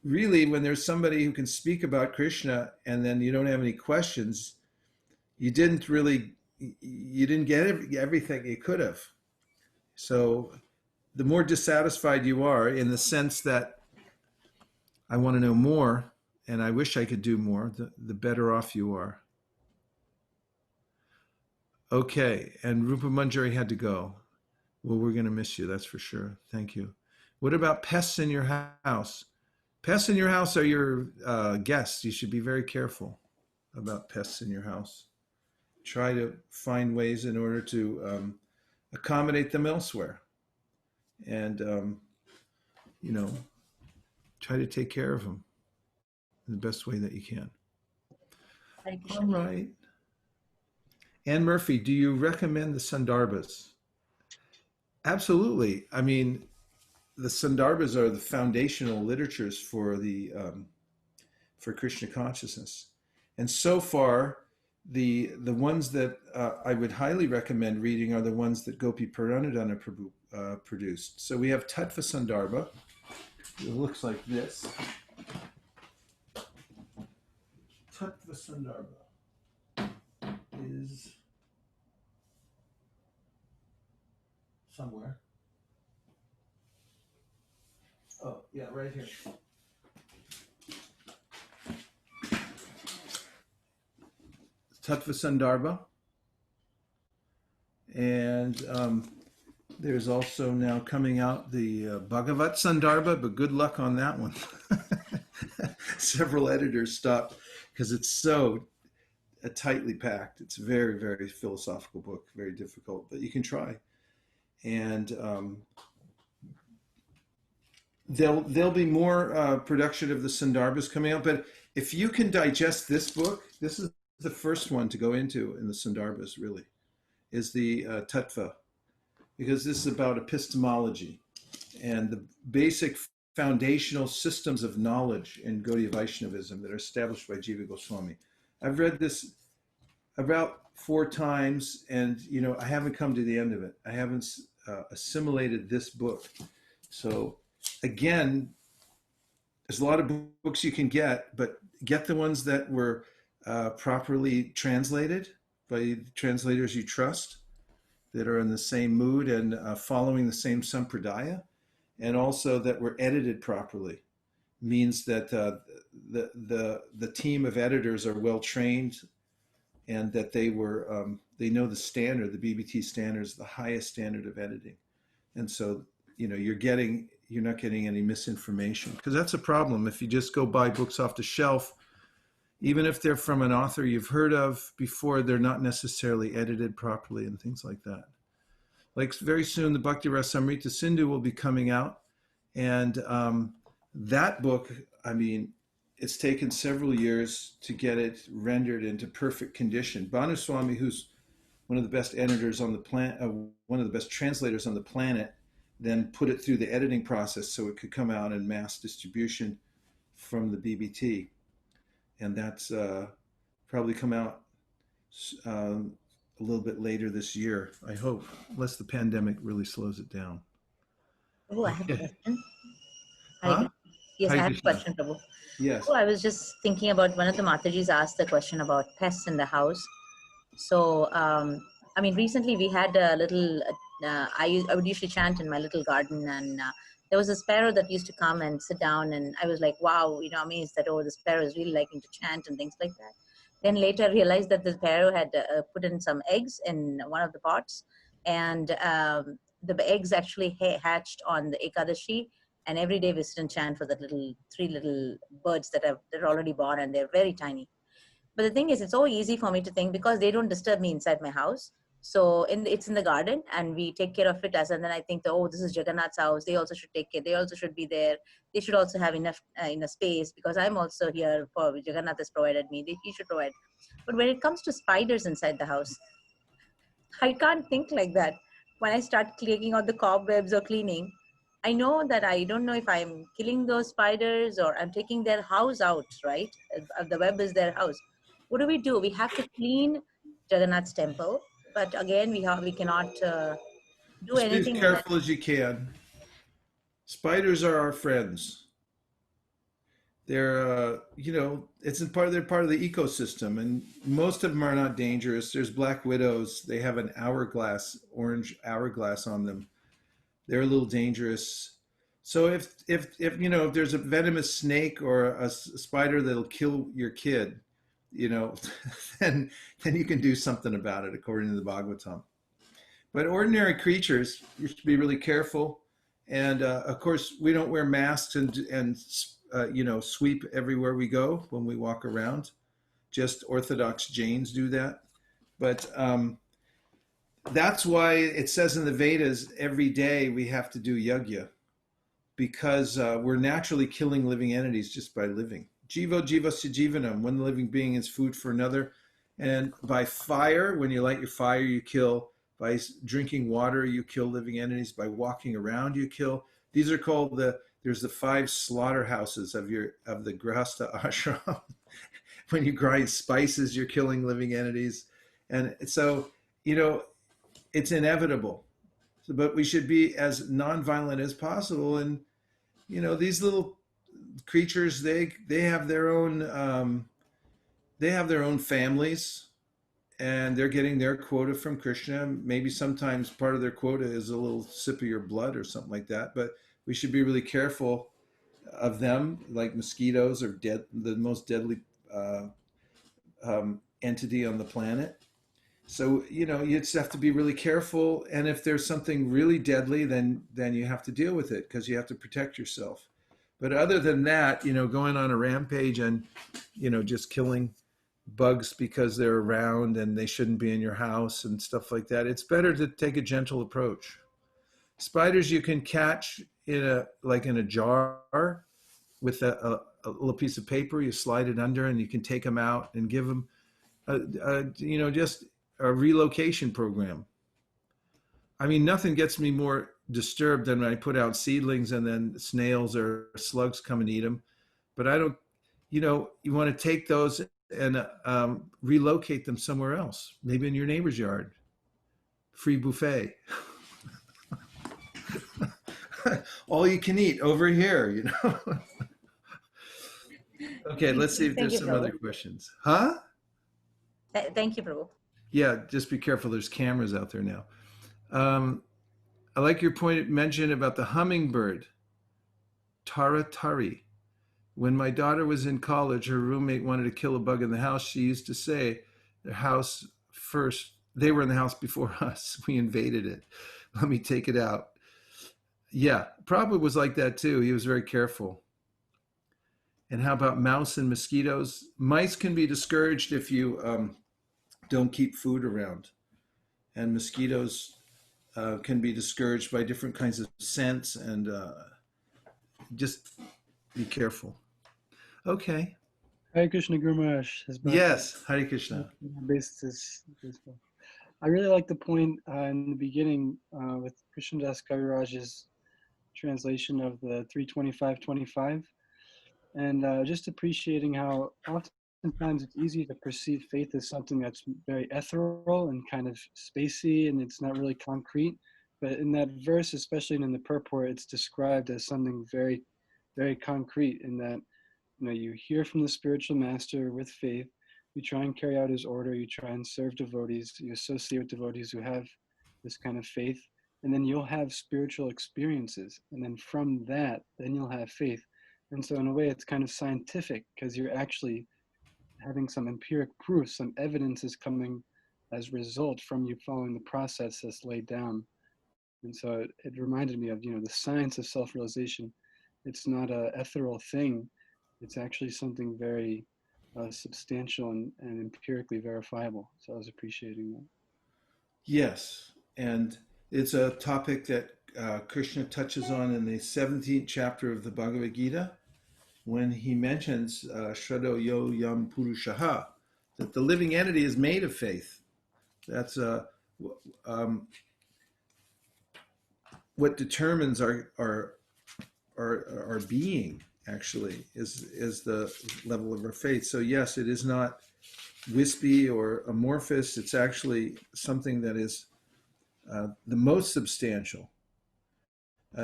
really, when there's somebody who can speak about Krishna and then you don't have any questions, you didn't get everything you could have. So the more dissatisfied you are in the sense that I want to know more and I wish I could do more, the better off you are. Okay, and Rupa Manjari had to go. Well, we're going to miss you, that's for sure. Thank you. What about pests in your house? Pests in your house are your guests. You should be very careful about pests in your house. Try to find ways in order to accommodate them elsewhere. And, try to take care of them in the best way that you can. Thank you. All right. Anne Murphy, do you recommend the Sandarbhas? Absolutely. I mean, the Sandarbhas are the foundational literatures for for Krishna consciousness. And so far, the ones that I would highly recommend reading are the ones that Gopi Puranadana Prabhu produced. So we have Tattva Sandarbha. It looks like this. Tattva Sandarbha is somewhere. Oh, yeah, right here. Tattva Sandarbha. And there's also now coming out the Bhagavat Sandarbha, but good luck on that one. Several editors stopped because it's so tightly packed. It's a very, very philosophical book, very difficult, but you can try. And there'll be more production of the Sandarbhas coming out. But if you can digest this book, this is the first one to go into in the Sandarbhas, really, is the Tattva, because this is about epistemology and the basic foundational systems of knowledge in Gaudiya Vaishnavism that are established by Jiva Goswami. I've read this about 4 times, and I haven't come to the end of it. I haven't assimilated this book. So again, there's a lot of books you can get, but get the ones that were properly translated by translators you trust, that are in the same mood and following the same sampradaya, and also that were edited properly. Means that the team of editors are well trained, and that they know the standard, the BBT standard is the highest standard of editing, and so you're not getting any misinformation, because that's a problem if you just go buy books off the shelf. Even if they're from an author you've heard of before, they're not necessarily edited properly and things like that. Like very soon, the Bhakti Rasamrita Sindhu will be coming out. And that book, I mean, it's taken several years to get it rendered into perfect condition. Bhanu Swami, who's one of the best editors on the planet, one of the best translators on the planet, then put it through the editing process so it could come out in mass distribution from the BBT. And that's probably come out a little bit later this year, I hope, unless the pandemic really slows it down. Oh, I have a Okay. question. Huh? Yes, I Hare have a Krishna. question, Prabhu. Yes. Oh, I was just thinking about one of the Matajis asked the question about pests in the house. So, I mean, recently we had a little, I would usually chant in my little garden, and there was a sparrow that used to come and sit down, and I was like, wow, you know, amazed that, oh, the sparrow is really liking to chant and things like that. Then later I realized that the sparrow had put in some eggs in one of the pots, and the eggs actually hatched on the Ekadashi, and every day we sit and chant for the three little birds that are already born, and they're very tiny. But the thing is, it's so easy for me to think because they don't disturb me inside my house. So it's in the garden, and we take care of it and then I think, oh, this is Jagannath's house. They also should take care. They also should be there. They should also have enough space because I'm also here for Jagannath has provided me. He should provide. But when it comes to spiders inside the house, I can't think like that. When I start cleaning out the cobwebs or cleaning, I know that I don't know if I'm killing those spiders or I'm taking their house out, right? The web is their house. What do? We have to clean Jagannath's temple, but again, we cannot do Just be as anything unless. careful as you can. Spiders are our friends. They're, they're part of the ecosystem, and most of them are not dangerous. There's black widows. They have an orange hourglass on them. They're a little dangerous. So if there's a venomous snake or a spider that'll kill your kid, then you can do something about it according to the Bhagavatam. But ordinary creatures, you should be really careful. And of course, we don't wear masks and sweep everywhere we go when we walk around. Just Orthodox Jains do that. But that's why it says in the Vedas every day we have to do yajna, because we're naturally killing living entities just by living. Jivo jivasya jivanam, one living being is food for another. And by fire, when you light your fire, you kill. By drinking water, you kill living entities. By walking around, you kill. These are called there's the 5 slaughterhouses of the Grihastha ashram. When you grind spices, you're killing living entities. And so, it's inevitable. But we should be as nonviolent as possible. And, these little creatures, they have their own families, and they're getting their quota from Krishna. Maybe sometimes part of their quota is a little sip of your blood or something like that. But we should be really careful of them, like mosquitoes are the most deadly entity on the planet. So, you just have to be really careful. And if there's something really deadly, then you have to deal with it because you have to protect yourself. But other than that, going on a rampage and, just killing bugs because they're around and they shouldn't be in your house and stuff like that, it's better to take a gentle approach. Spiders you can catch in a jar with a little piece of paper. You slide it under and you can take them out and give them just a relocation program. I mean, nothing gets me more disturbed than when I put out seedlings and then snails or slugs come and eat them. But I don't, you want to take those and relocate them somewhere else, maybe in your neighbor's yard. Free buffet. All you can eat over here, Okay, let's see if there's some other questions. Huh? Thank you, Prabhu. Yeah, just be careful. There's cameras out there now. I like your mention about the hummingbird, Tari. When my daughter was in college, her roommate wanted to kill a bug in the house. She used to say, "The house first. They were in the house before us. We invaded it. Let me take it out." Yeah, Prabhupada was like that too. He was very careful. And how about mouse and mosquitoes? Mice can be discouraged if you don't keep food around. And mosquitoes can be discouraged by different kinds of scents, and just be careful. Okay. Hare Krishna Guru Maharaj. Yes, Hare Krishna. I really like the point in the beginning with Krishnadas Kaviraj's translation of the 325-25, and just appreciating how oftentimes it's easy to perceive faith as something that's very ethereal and kind of spacey, and it's not really concrete. But in that verse, especially in the purport, it's described as something very, very concrete in that, you know, you hear from the spiritual master with faith, you try and carry out his order, you try and serve devotees, you associate with devotees who have this kind of faith, and then you'll have spiritual experiences. And then from that, then you'll have faith. And so in a way, it's kind of scientific because you're actually having some empiric proof, some evidence is coming as a result from you following the process that's laid down. And so it reminded me of, you know, the science of self-realization. It's not a ethereal thing. It's actually something very substantial and empirically verifiable. So I was appreciating that. Yes, and it's a topic that Krishna touches on in the 17th chapter of the Bhagavad Gita when he mentions Shraddho Yo Yam Purushaha, that the living entity is made of faith. That's what determines our being, actually, is the level of our faith. So yes, it is not wispy or amorphous. It's actually something that is the most substantial.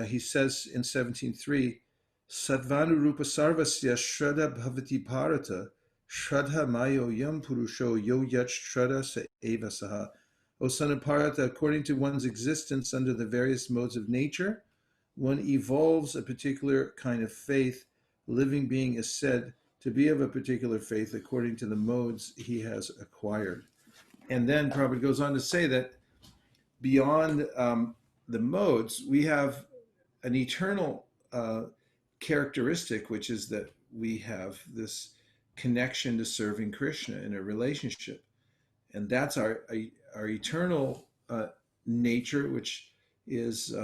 He says in 17.3, Sattvanurupa sarvasya shraddha bhavati bharata shraddha mayo yam purusho yo yat shraddha sa eva saha. O son of Bharata, according to one's existence under the various modes of nature, one evolves a particular kind of faith. The living being is said to be of a particular faith according to the modes he has acquired. And then Prabhupada goes on to say that beyond the modes, we have an eternal characteristic, which is that we have this connection to serving Krishna in a relationship. And that's our eternal nature, which is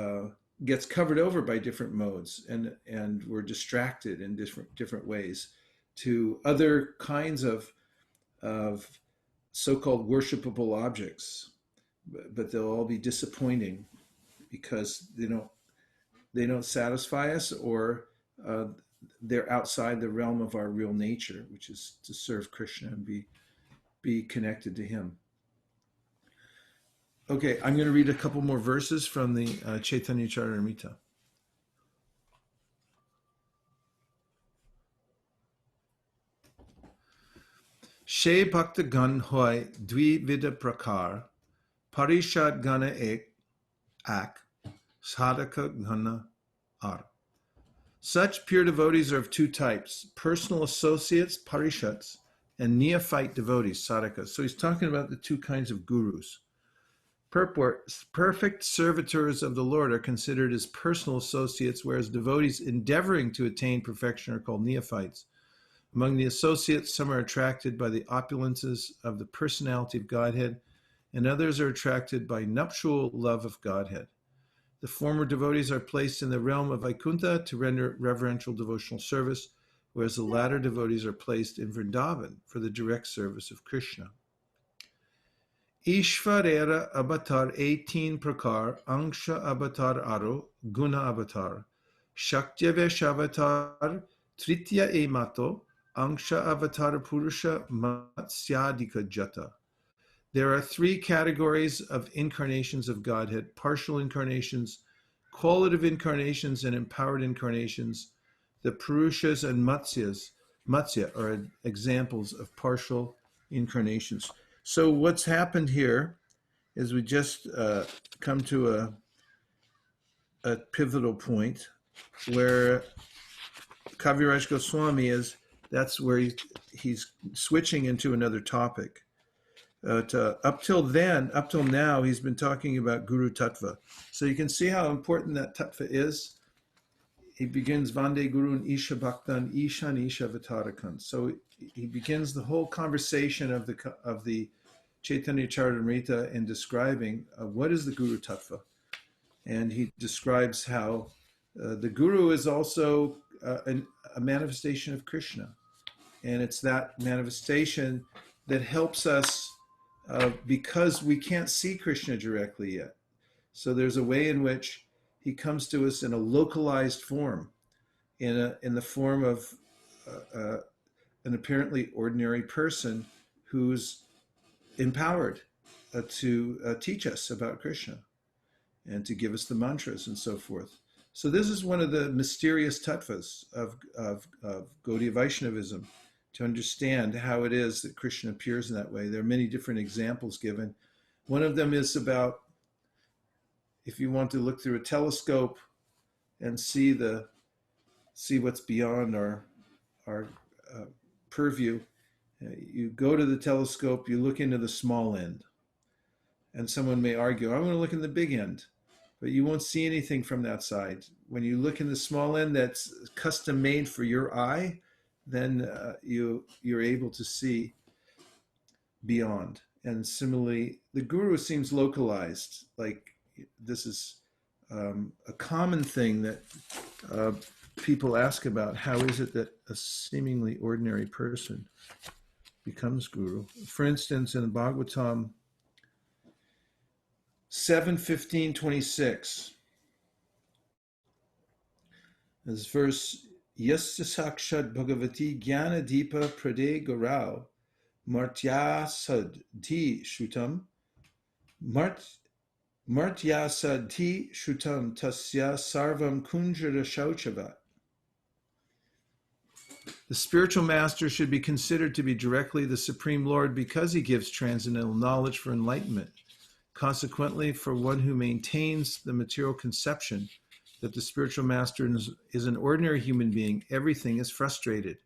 gets covered over by different modes, and we're distracted in different ways to other kinds of so-called worshipable objects, but they'll all be disappointing because they don't satisfy us, or they're outside the realm of our real nature, which is to serve Krishna and be connected to him. Okay, I'm going to read a couple more verses from the Caitantaya-caritamrta. She bhakta gan hoy dvi vida prakar, parishad gana ak, sadhaka gana ar. Such pure devotees are of two types: personal associates, parishats, and neophyte devotees, sadhakas. So he's talking about the two kinds of gurus. Purport: perfect servitors of the Lord are considered as personal associates, whereas devotees endeavoring to attain perfection are called neophytes. Among the associates, some are attracted by the opulences of the personality of Godhead, and others are attracted by nuptial love of Godhead. The former devotees are placed in the realm of Vaikuntha to render reverential devotional service, whereas the latter devotees are placed in Vrindavan for the direct service of Krishna. Ishvarera avatar 18 prakar, Angsha avatar aro, Guna avatar. Shaktiavesh avatar, Tritya e mato, Angsha avatar purusha matsyadika jata. There are three categories of incarnations of Godhead: partial incarnations, qualitative incarnations, and empowered incarnations. The Purushas and Matsya are examples of partial incarnations. So what's happened here is we just come to a pivotal point where Kaviraj Goswami that's where he's switching into another topic. Up till now, he's been talking about Guru Tattva. So you can see how important that Tattva is. He begins Vande Gurun Isha Bhaktan Ishan Isha Vatarakan. So he begins the whole conversation of the Caitanya-caritamrta in describing what is the Guru Tattva. And he describes how the Guru is also a manifestation of Krishna. And it's that manifestation that helps us because we can't see Krishna directly yet. So there's a way in which he comes to us in a localized form, in the form of an apparently ordinary person who's empowered to teach us about Krishna and to give us the mantras and so forth. So this is one of the mysterious tattvas of Gaudiya Vaishnavism, to understand how it is that Krishna appears in that way. There are many different examples given. One of them is about, if you want to look through a telescope and see what's beyond our purview, you go to the telescope, you look into the small end, and someone may argue, I want to look in the big end, but you won't see anything from that side. When you look in the small end that's custom made for your eye, then you're able to see beyond. And similarly, the guru seems localized. Like, this is a common thing that people ask about. How is it that a seemingly ordinary person becomes guru? For instance, in Bhagavatam 7:15-26, this verse, Yasya Sakshad Bhagavati Jnana Deepa Prade Garau Martyasad Dhi Shutam Martyasad Dhi Shutam Tasya Sarvam Kunjara Shauchavat. The spiritual master should be considered to be directly the Supreme Lord because he gives transcendental knowledge for enlightenment. Consequently, for one who maintains the material conception that the spiritual master is an ordinary human being, everything is frustrated.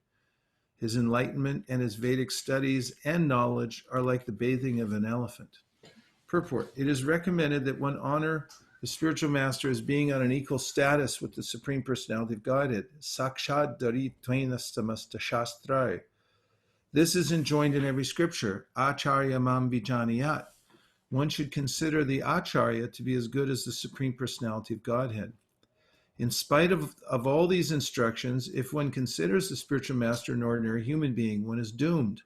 His enlightenment and his Vedic studies and knowledge are like the bathing of an elephant. Purport: it is recommended that one honor the spiritual master as being on an equal status with the Supreme Personality of Godhead. Sakshad Daritvaina Samasta Shastrai. This is enjoined in every scripture. Acharya Mam Vijaniyat. One should consider the Acharya to be as good as the Supreme Personality of Godhead. In spite of all these instructions, if one considers the spiritual master an ordinary human being, one is doomed.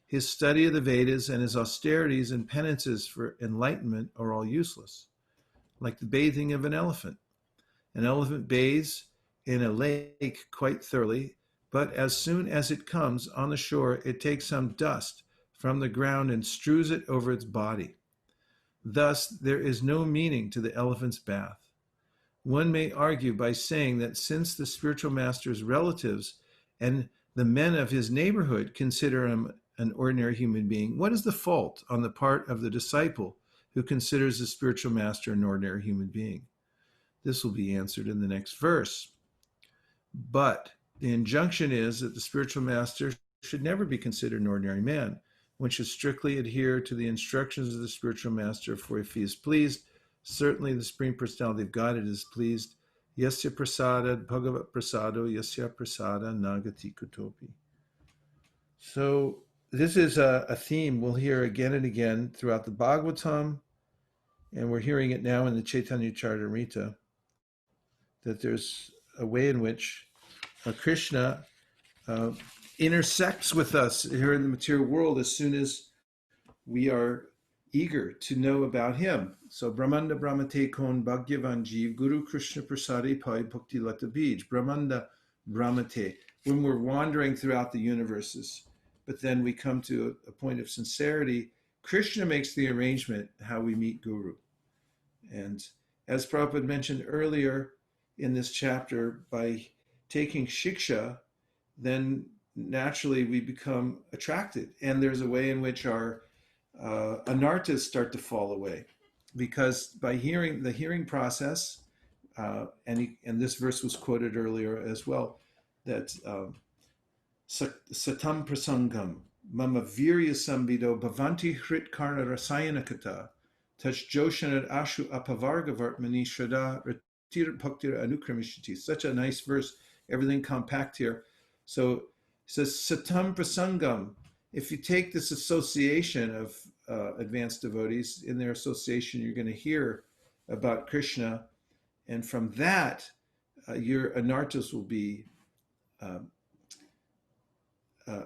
His study of the Vedas and his austerities and penances for enlightenment are all useless, like the bathing of an elephant. An elephant bathes in a lake quite thoroughly, but as soon as it comes on the shore, it takes some dust from the ground and strews it over its body. Thus, there is no meaning to the elephant's bath. One may argue by saying that since the spiritual master's relatives and the men of his neighborhood consider him an ordinary human being, what is the fault on the part of the disciple who considers the spiritual master an ordinary human being? This will be answered in the next verse. But the injunction is that the spiritual master should never be considered an ordinary man. One should strictly adhere to the instructions of the spiritual master, for if he is pleased, certainly the Supreme Personality of Godhead is pleased. Yasya prasada bhagavat prasado yasya prasada nagati kutopi. So this is a theme we'll hear again and again throughout the Bhagavatam, and we're hearing it now in the Caitantaya-caritamrta, that there's a way in which Krishna intersects with us here in the material world as soon as we are eager to know about him. So Brahmanda Brahmate Kon Bhagyavan Jeev Guru Krishna Prasade Pai Bhakti Lata Bij. Brahmanda Brahmate. When we're wandering throughout the universes, but then we come to a point of sincerity, Krishna makes the arrangement how we meet Guru. And as Prabhupada mentioned earlier in this chapter, by taking shiksha, then naturally we become attracted. And there's a way in which our anartas start to fall away. Because by hearing the hearing process, and this verse was quoted earlier as well, that satam prasangam mama virya sambido bhavanti hrit karna rasayanakata touch joshanad ashu apavarga vartmani shraddha ratir bhaktira anukramishati. Such a nice verse, everything compact here. So it says satam prasangam. If you take this association of advanced devotees, in their association, you're going to hear about Krishna, and from that, your anartas will be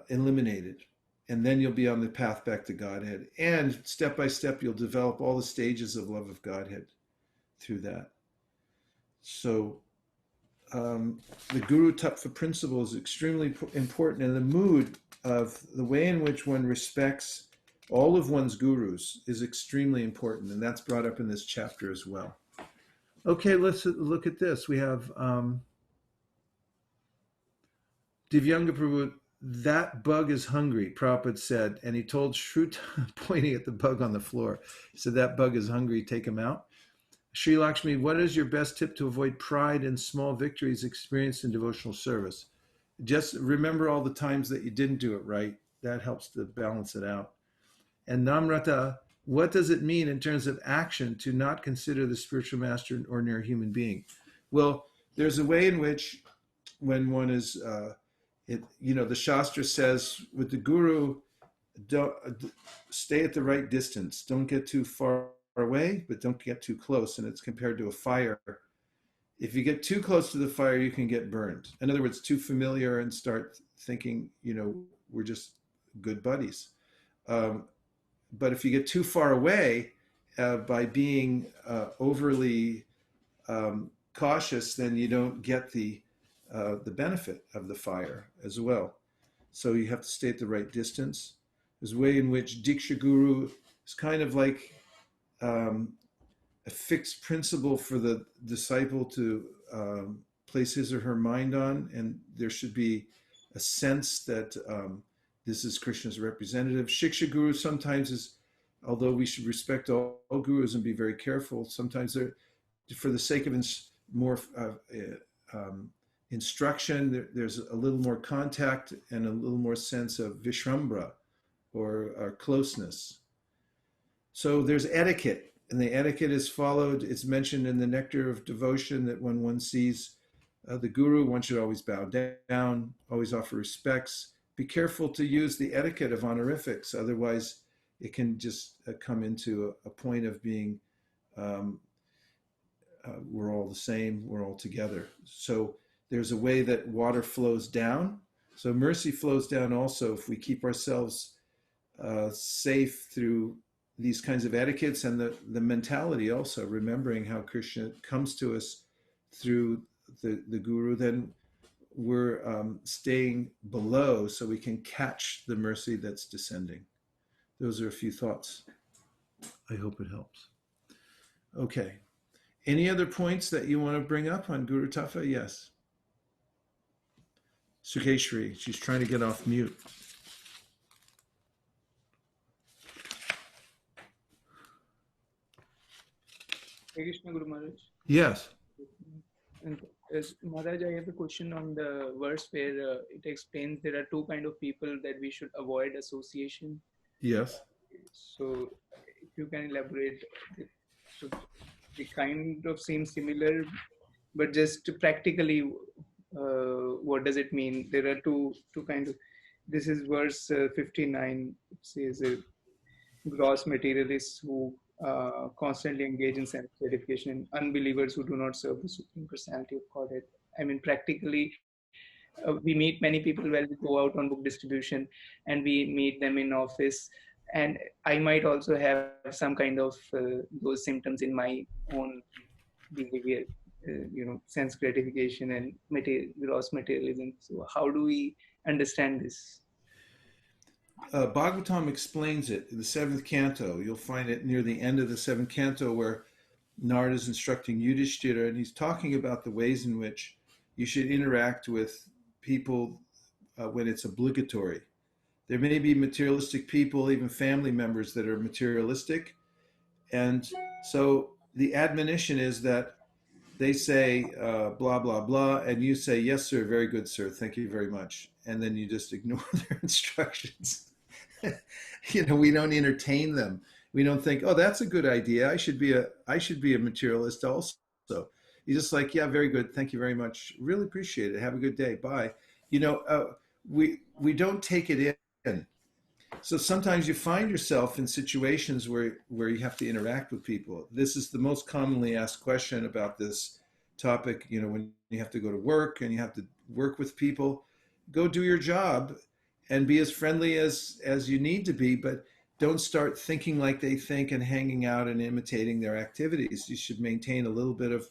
eliminated. and then you'll be on the path back to Godhead. And step by step, you'll develop all the stages of love of Godhead through that. So the Guru Tattva principle is extremely important, and the mood of the way in which one respects all of one's gurus is extremely important, and that's brought up in this chapter as well. Okay, let's look at this. We have Divyanga Prabhu, that bug is hungry, Prabhupada said, and he told Shruta, pointing at the bug on the floor, he said, that bug is hungry, take him out. Sri Lakshmi, what is your best tip to avoid pride in small victories experienced in devotional service? Just remember all the times that you didn't do it right. That helps to balance it out. And Namrata, what does it mean in terms of action to not consider the spiritual master an ordinary human being? Well, there's a way in which when one is, the Shastra says with the Guru, don't stay at the right distance. Don't get too far away, but don't get too close. And it's compared to a fire. If you get too close to the fire, you can get burned. In other words, too familiar and start thinking, we're just good buddies. But if you get too far away by being overly cautious, then you don't get the benefit of the fire as well. So you have to stay at the right distance. There's a way in which Diksha Guru is kind of like a fixed principle for the disciple to place his or her mind on, and there should be a sense that this is Krishna's representative. Shiksha Guru sometimes is, although we should respect all gurus and be very careful, sometimes they're, for the sake of more instruction, there's a little more contact and a little more sense of vishrambra, or closeness. So there's etiquette, and the etiquette is followed. It's mentioned in the Nectar of Devotion that when one sees the guru, one should always bow down, always offer respects. Be careful to use the etiquette of honorifics, otherwise it can just come into a point of being, we're all the same, we're all together. So there's a way that water flows down. So mercy flows down also if we keep ourselves safe through these kinds of etiquettes, and the mentality also, remembering how Krishna comes to us through the guru, then we're staying below so we can catch the mercy that's descending. Those are a few thoughts. I hope it helps. Okay. Any other points that you want to bring up on Guru Tattva? Yes. Sukeshri, she's trying to get off mute. Hare Krishna, Guru Maharaj. Yes. And Maharaj, I have a question on the verse where it explains there are two kind of people that we should avoid association. Yes. So if you can elaborate, so it kind of seems similar, but just practically, what does it mean? There are two kind of, this is verse 59, it says gross materialists who constantly engage in self-gratification, and unbelievers who do not serve the Supreme Personality of Godhead. I mean, practically, we meet many people when we go out on book distribution, and we meet them in office, and I might also have some kind of those symptoms in my own behavior, sense gratification and gross materialism. So how do we understand this? Bhagavatam explains it in the 7th canto. You'll find it near the end of the 7th canto where Narada is instructing Yudhishthira, and he's talking about the ways in which you should interact with people when it's obligatory. There may be materialistic people, even family members that are materialistic. And so the admonition is that they say blah, blah, blah, and you say, yes, sir, very good, sir, thank you very much. And then you just ignore their instructions. We don't entertain them. We don't think, oh, that's a good idea. I should be a materialist also. You just like, yeah, very good. Thank you very much. Really appreciate it. Have a good day. Bye. We don't take it in. So sometimes you find yourself in situations where you have to interact with people. This is the most commonly asked question about this topic. When you have to go to work and you have to work with people, go do your job and be as friendly as you need to be, but don't start thinking like they think and hanging out and imitating their activities. You should maintain a little bit of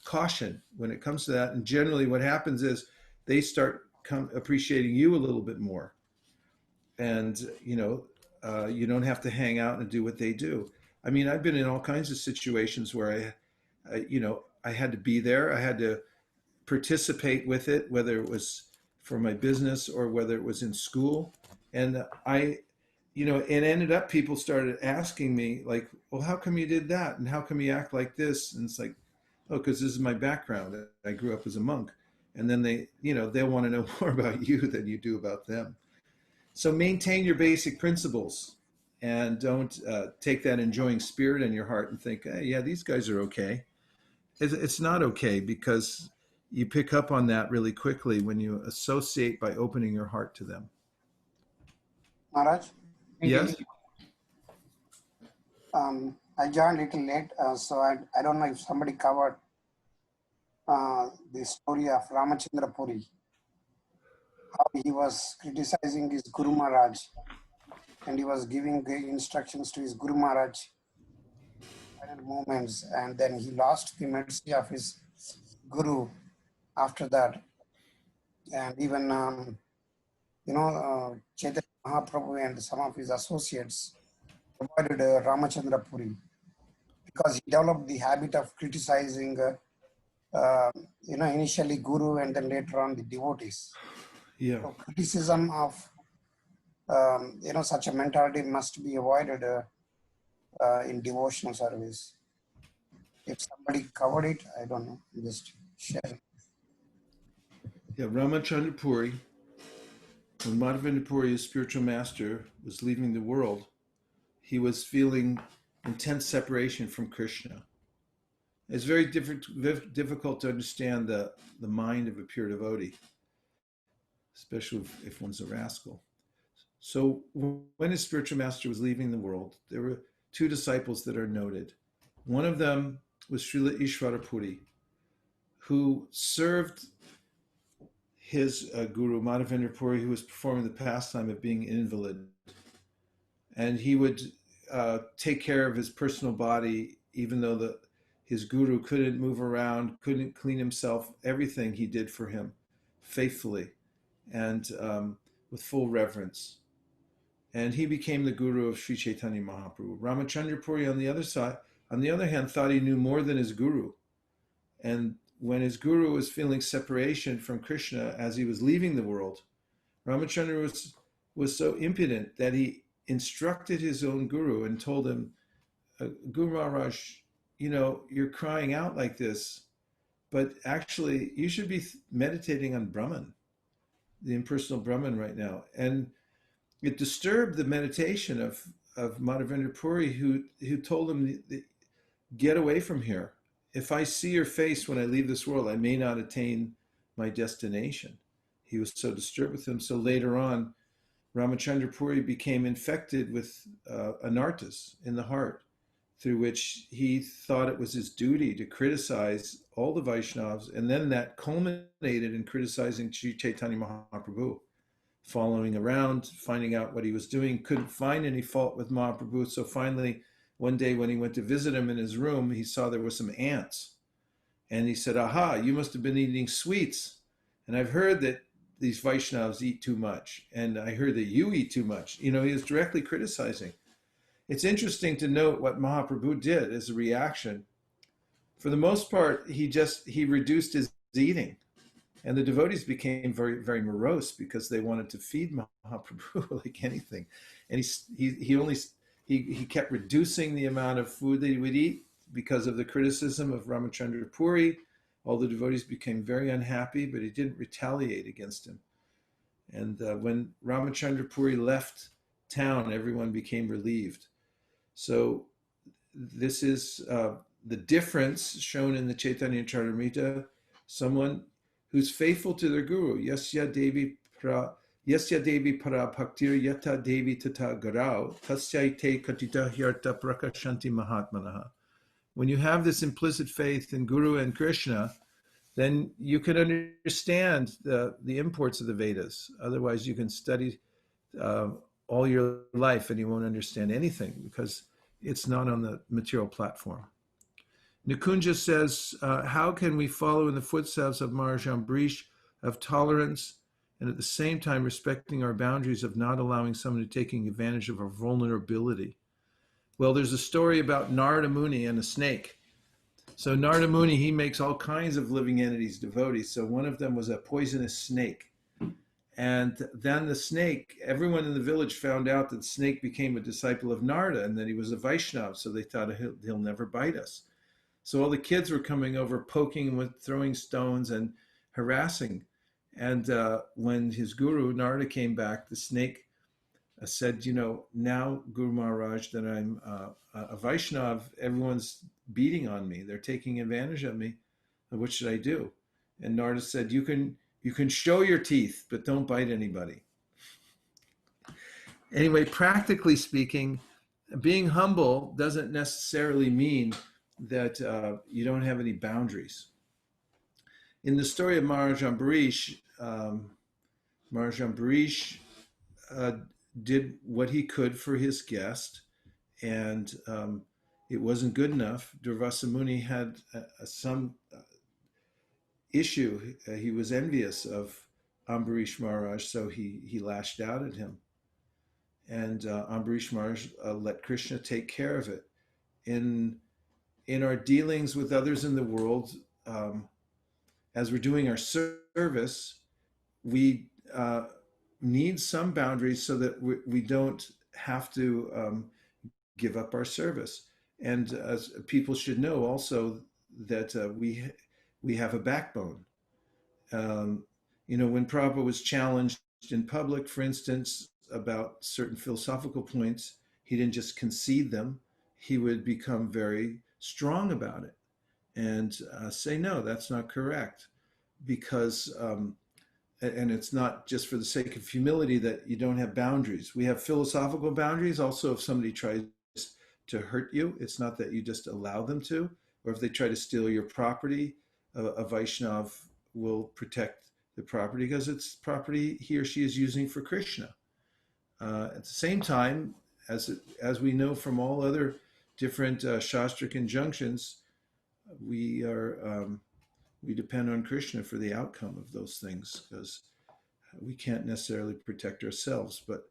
caution when it comes to that. And generally, what happens is they start appreciating you a little bit more, and you don't have to hang out and do what they do. I mean, I've been in all kinds of situations where I had to be there. I had to participate with it, whether it was for my business or whether it was in school. And it ended up people started asking me like, well, how come you did that? And how come you act like this? And it's like, oh, because this is my background. I grew up as a monk. And then they'll want to know more about you than you do about them. So maintain your basic principles and don't take that enjoying spirit in your heart and think, hey, yeah, these guys are okay. It's not okay, because you pick up on that really quickly when you associate by opening your heart to them. Maharaj? Yes? I joined a little late, so I don't know if somebody covered the story of Ramachandra Puri, how he was criticizing his Guru Maharaj, and he was giving the instructions to his Guru Maharaj, final moments, and then he lost the mercy of his Guru after that. And even, Chaitanya Mahaprabhu and some of his associates avoided Ramachandra Puri because he developed the habit of criticizing, initially Guru and then later on the devotees. Yeah. So criticism of, such a mentality must be avoided in devotional service. If somebody covered it, I don't know, just share. Yeah, Ramachandra Puri, when Madhavendra Puri, his spiritual master, was leaving the world, he was feeling intense separation from Krishna. It's very difficult to understand the mind of a pure devotee, especially if one's a rascal. So when his spiritual master was leaving the world, there were two disciples that are noted. One of them was Srila Ishvara Puri, who served his guru, Madhavendra Puri, who was performing the pastime of being an invalid. And he would take care of his personal body, even though his guru couldn't move around, couldn't clean himself. Everything he did for him faithfully and with full reverence. And he became the guru of Sri Chaitanya Mahaprabhu. Ramachandra Puri, on the other hand, thought he knew more than his guru. And when his guru was feeling separation from Krishna as he was leaving the world, Ramachandra was so impudent that he instructed his own guru and told him, Guru Maharaj, you're crying out like this, but actually you should be meditating on Brahman, the impersonal Brahman right now. And it disturbed the meditation of Madhavendra Puri, who told him, get away from here. If I see your face when I leave this world, I may not attain my destination. He was so disturbed with him. So later on, Ramachandra Puri became infected with anartas in the heart, through which he thought it was his duty to criticize all the Vaishnavas. And then that culminated in criticizing Sri Chaitanya Mahaprabhu, following around, finding out what he was doing, couldn't find any fault with Mahaprabhu. So finally, one day when he went to visit him in his room, he saw there were some ants. And he said, aha, you must have been eating sweets. And I've heard that these Vaishnavas eat too much. And I heard that you eat too much. He was directly criticizing. It's interesting to note what Mahaprabhu did as a reaction. For the most part, he reduced his eating. And the devotees became very, very morose because they wanted to feed Mahaprabhu like anything. And he kept reducing the amount of food that he would eat because of the criticism of Ramachandra Puri. All the devotees became very unhappy, but he didn't retaliate against him. And when Ramachandra Puri left town, everyone became relieved. So this is the difference shown in the Caitantaya-caritamrta. Someone who's faithful to their guru. Yasya Devi para bhaktir yata Devi tata garau tasyaite Caitantaya-caritamrta prakashanti mahatmanaha. When you have this implicit faith in Guru and Krishna, then you can understand the imports of the Vedas. Otherwise, you can study all your life and you won't understand anything because it's not on the material platform. Nikunja says, how can we follow in the footsteps of Maharaj Ambarish of tolerance and at the same time respecting our boundaries of not allowing someone to taking advantage of our vulnerability? Well, there's a story about Narada Muni and a snake. So Narada Muni, he makes all kinds of living entities devotees. So one of them was a poisonous snake. And then the snake, everyone in the village found out that the snake became a disciple of Narada and that he was a Vaishnava. So they thought he'll never bite us. So all the kids were coming over, poking with throwing stones and harassing. And when his guru, Narada, came back, the snake said, now, Guru Maharaj, that I'm a Vaishnava, everyone's beating on me. They're taking advantage of me. What should I do? And Narada said, you can show your teeth, but don't bite anybody. Anyway, practically speaking, being humble doesn't necessarily mean that you don't have any boundaries. In the story of Maharaj Ambarish, Maharaj Ambarish did what he could for his guest, and it wasn't good enough. Durvasa Muni had some issue. He was envious of Ambarish Maharaj, so he lashed out at him. And Ambarish Maharaj let Krishna take care of it. In our dealings with others in the world, as we're doing our service, we need some boundaries so that we don't have to give up our service. And people should know also that we have a backbone. When Prabhupada was challenged in public, for instance, about certain philosophical points, he didn't just concede them. He would become very strong about it and say, no, that's not correct. Because, and it's not just for the sake of humility that you don't have boundaries. We have philosophical boundaries. Also, if somebody tries to hurt you, it's not that you just allow them to, or if they try to steal your property, a Vaishnava will protect the property because it's property he or she is using for Krishna. At the same time, as we know from all other different shastric injunctions, we depend on Krishna for the outcome of those things because we can't necessarily protect ourselves. But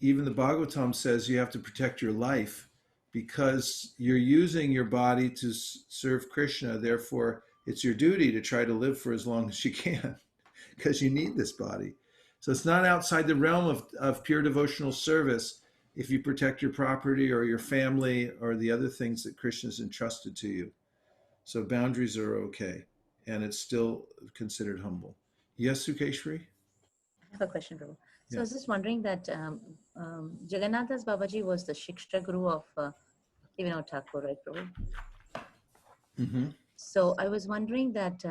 even the Bhagavatam says you have to protect your life because you're using your body to serve Krishna. Therefore, it's your duty to try to live for as long as you can because you need this body. So it's not outside the realm of pure devotional service if you protect your property or your family or the other things that Krishna has entrusted to you. So boundaries are okay, and it's still considered humble. Yes, Sukeshri? I have a question, Prabhu. So Yeah. I was just wondering that Jagannathas Babaji was the Shiksha Guru of Bhaktivinoda Thakur, right, Prabhu? Mm-hmm. So I was wondering that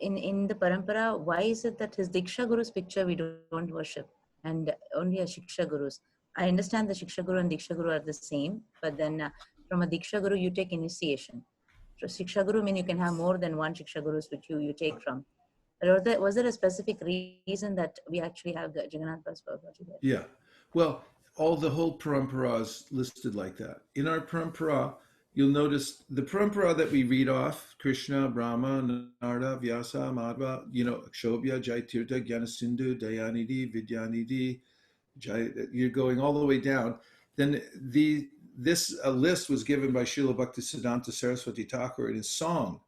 in the parampara, why is it that his Diksha Guru's picture we don't worship and only a Shiksha Guru's? I understand the Shiksha Guru and Diksha Guru are the same, but then from a Diksha Guru, you take initiation. So Shiksha Guru means you can have more than one Shiksha Gurus which you take from. But was there a specific reason that we actually have the Jagannath Babaji there? Yeah. Well, the whole parampara is listed like that. In our parampara, you'll notice the parampara that we read off, Krishna, Brahma, Narada, Vyasa, Madhva, Akshobhya, Jaitirtha, Gyanasindhu, Dayanidhi, Vidyanidhi, you're going all the way down. Then this list was given by Srila Bhaktisiddhanta Saraswati Thakur in his song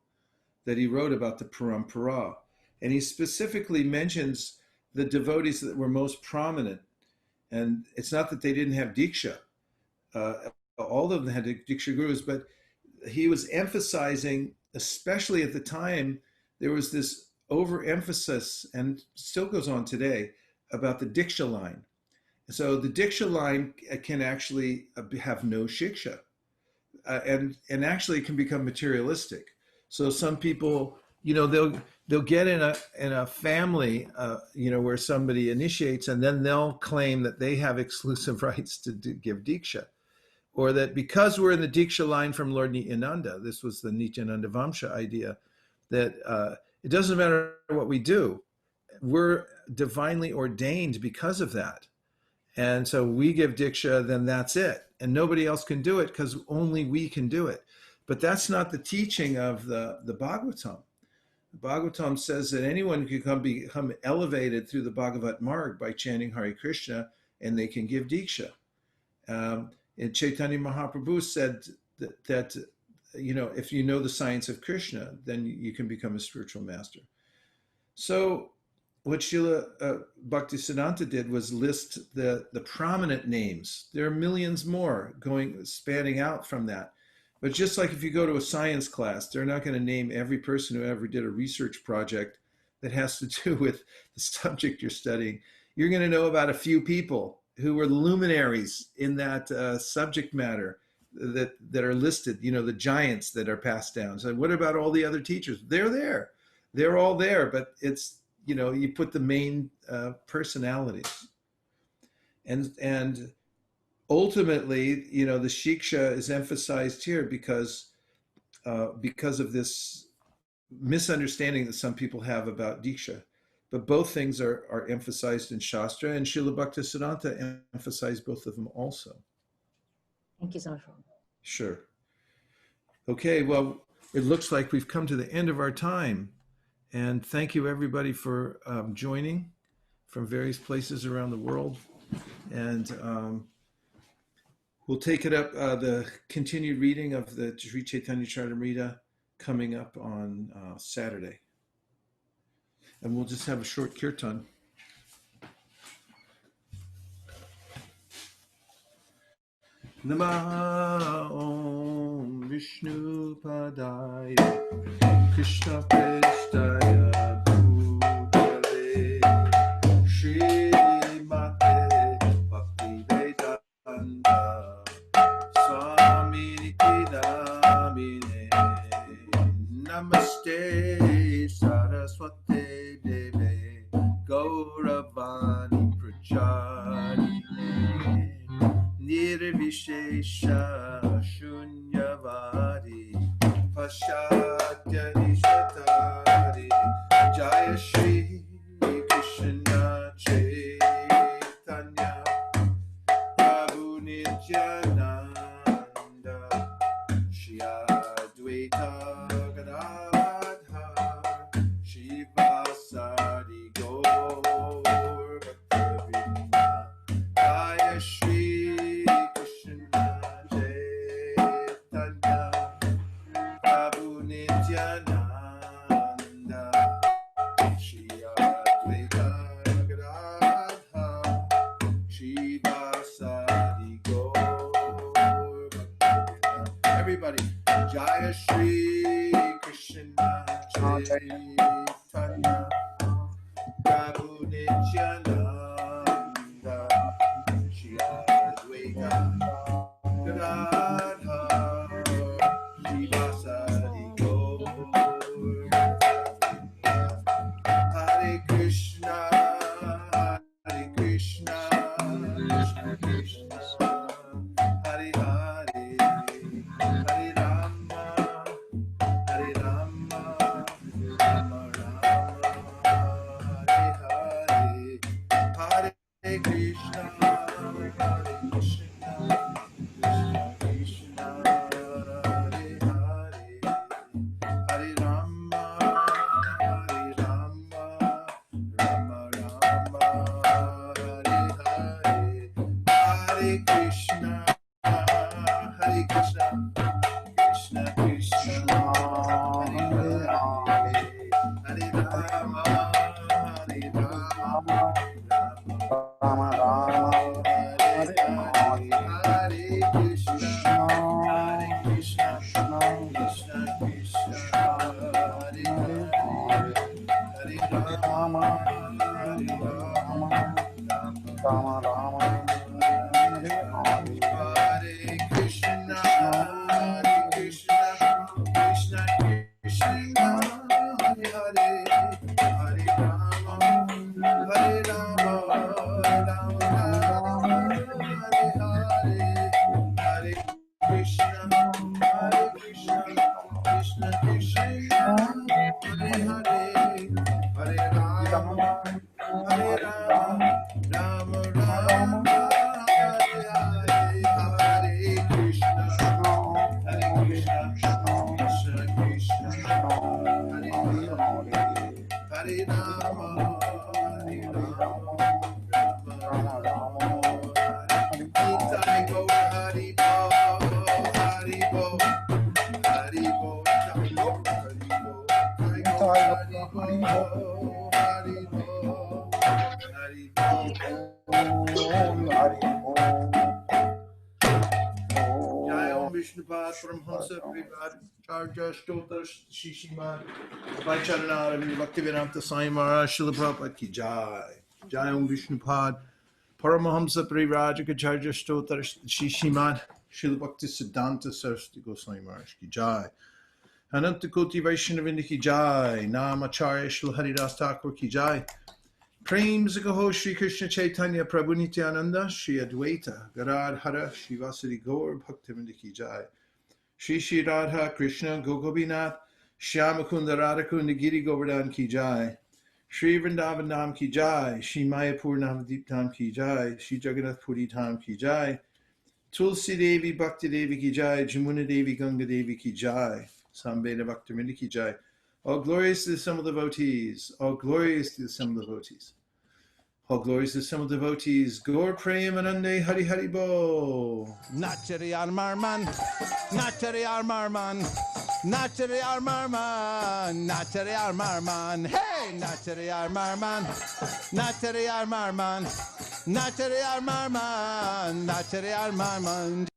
that he wrote about the parampara. And he specifically mentions the devotees that were most prominent. And it's not that they didn't have Diksha. All of them had Diksha Gurus, but he was emphasizing, especially at the time, there was this overemphasis, and still goes on today, about the Diksha line. So the Diksha line can actually have no Shiksha. And actually it can become materialistic. So some people, they'll get in a family, where somebody initiates, and then they'll claim that they have exclusive rights to give Diksha. Or that because we're in the Diksha line from Lord Nityananda, this was the Nityananda Vamsha idea, that it doesn't matter what we do. We're divinely ordained because of that. And so we give Diksha, then that's it. And nobody else can do it because only we can do it. But that's not the teaching of the Bhagavatam. The Bhagavatam says that anyone can become elevated through the Bhagavat Marg by chanting Hare Krishna, and they can give Diksha. And Chaitanya Mahaprabhu said that, you know, if you know the science of Krishna, then you can become a spiritual master. So what Srila Bhaktisiddhanta did was list the prominent names. There are millions more spanning out from that. But just like if you go to a science class, they're not going to name every person who ever did a research project that has to do with the subject you're studying. You're going to know about a few people who were luminaries in that subject matter that are listed, you know, the giants that are passed down. So what about all the other teachers? They're there. They're all there, but it's, you know, you put the main personalities. And ultimately, you know, the Shiksha is emphasized here because of this misunderstanding that some people have about Diksha. But both things are emphasized in Shastra, and Srila Bhaktisiddhanta emphasized both of them also. Thank you so much. Sure. Okay, well, it looks like we've come to the end of our time. And thank you, everybody, for joining from various places around the world. And we'll take it up, the continued reading of the Sri Caitanya-caritamrta coming up on Saturday. And we'll just have a short kirtan. Namaha Om Vishnu Padaya Krishna Prestaya Bhutale Shri Mate Bhakti Vedanta Swami Namine Namaste Saraswate Deve Gauravani Prachari Nirvishesha Shunyavadi Paschatya Nishatari Jaya Shri Krishna Chaitanya Prabhu Nityananda Shri Advaita Gadadhar Shivasari Gaur Bhakta Jaya Shri Krishna Chaitanya Prabhu Nityananda Shri Advaita Gadadhar Shivasari Gaur Bhakta. Everybody, Jaya Shri Krishna Chaitanya Prabhu Nityananda Shri Advaita Gadadhar Shivasari Gaur Hare Krishna Hare Krishna Krishna Krishna Hare Hare Hare Rama Hare Rama Rama Rama Hare Hare Hare Krishna Hare Krishna Krishna Krishna Vishnupad Paramhamsa Parivacharya Stotra Shishiman Vaicharana Bhaktivedanta Swami Maharaj Srila Prabhupada Ki Jai. Jai Om Vishnupad Paramahamsa Parivacharya Stotra Shishiman Srila Bhakti Siddhanta Saraswati Goswami Maharaj Ki Jai. Ananta Koti Vaishnavinda Ki Jai. Namacharya Srila Haridas Thakur Ki Jai. Prem Zagaho Shri Krishna Chaitanya Prabhu Nityananda Shri Advaita Gadadhara Shri Vasudhi Gaur Bhaktivinda Ki Jai. Shri Shri Radha Krishna Gogobinath Shyamakunda Radhakunda Giri Govardhan Ki Jai. Shri Vrindavan Dham Ki Jai. Shri Mayapur Navadip Dham Ki Jai. Shri Jagannath Puri Dham Ki Jai. Tulsi Devi Bhakti Devi Ki Jai. Jamuna Devi Ganga Devi Ki Jai. Sambheda Bhaktivinda Ki Jai. All glories to the Assembled Devotees. All glories to the Assembled Devotees. All glories to the Assembled Devotees. Gaur Premanande Hari Hari Bo. Nachari Armarman. Nachari Armarman. Nachari Armarman. Nachari Armarman. Hey! Nachari Armarman. Nachari Armarman. Nachari Armarman. Nachari Armarman.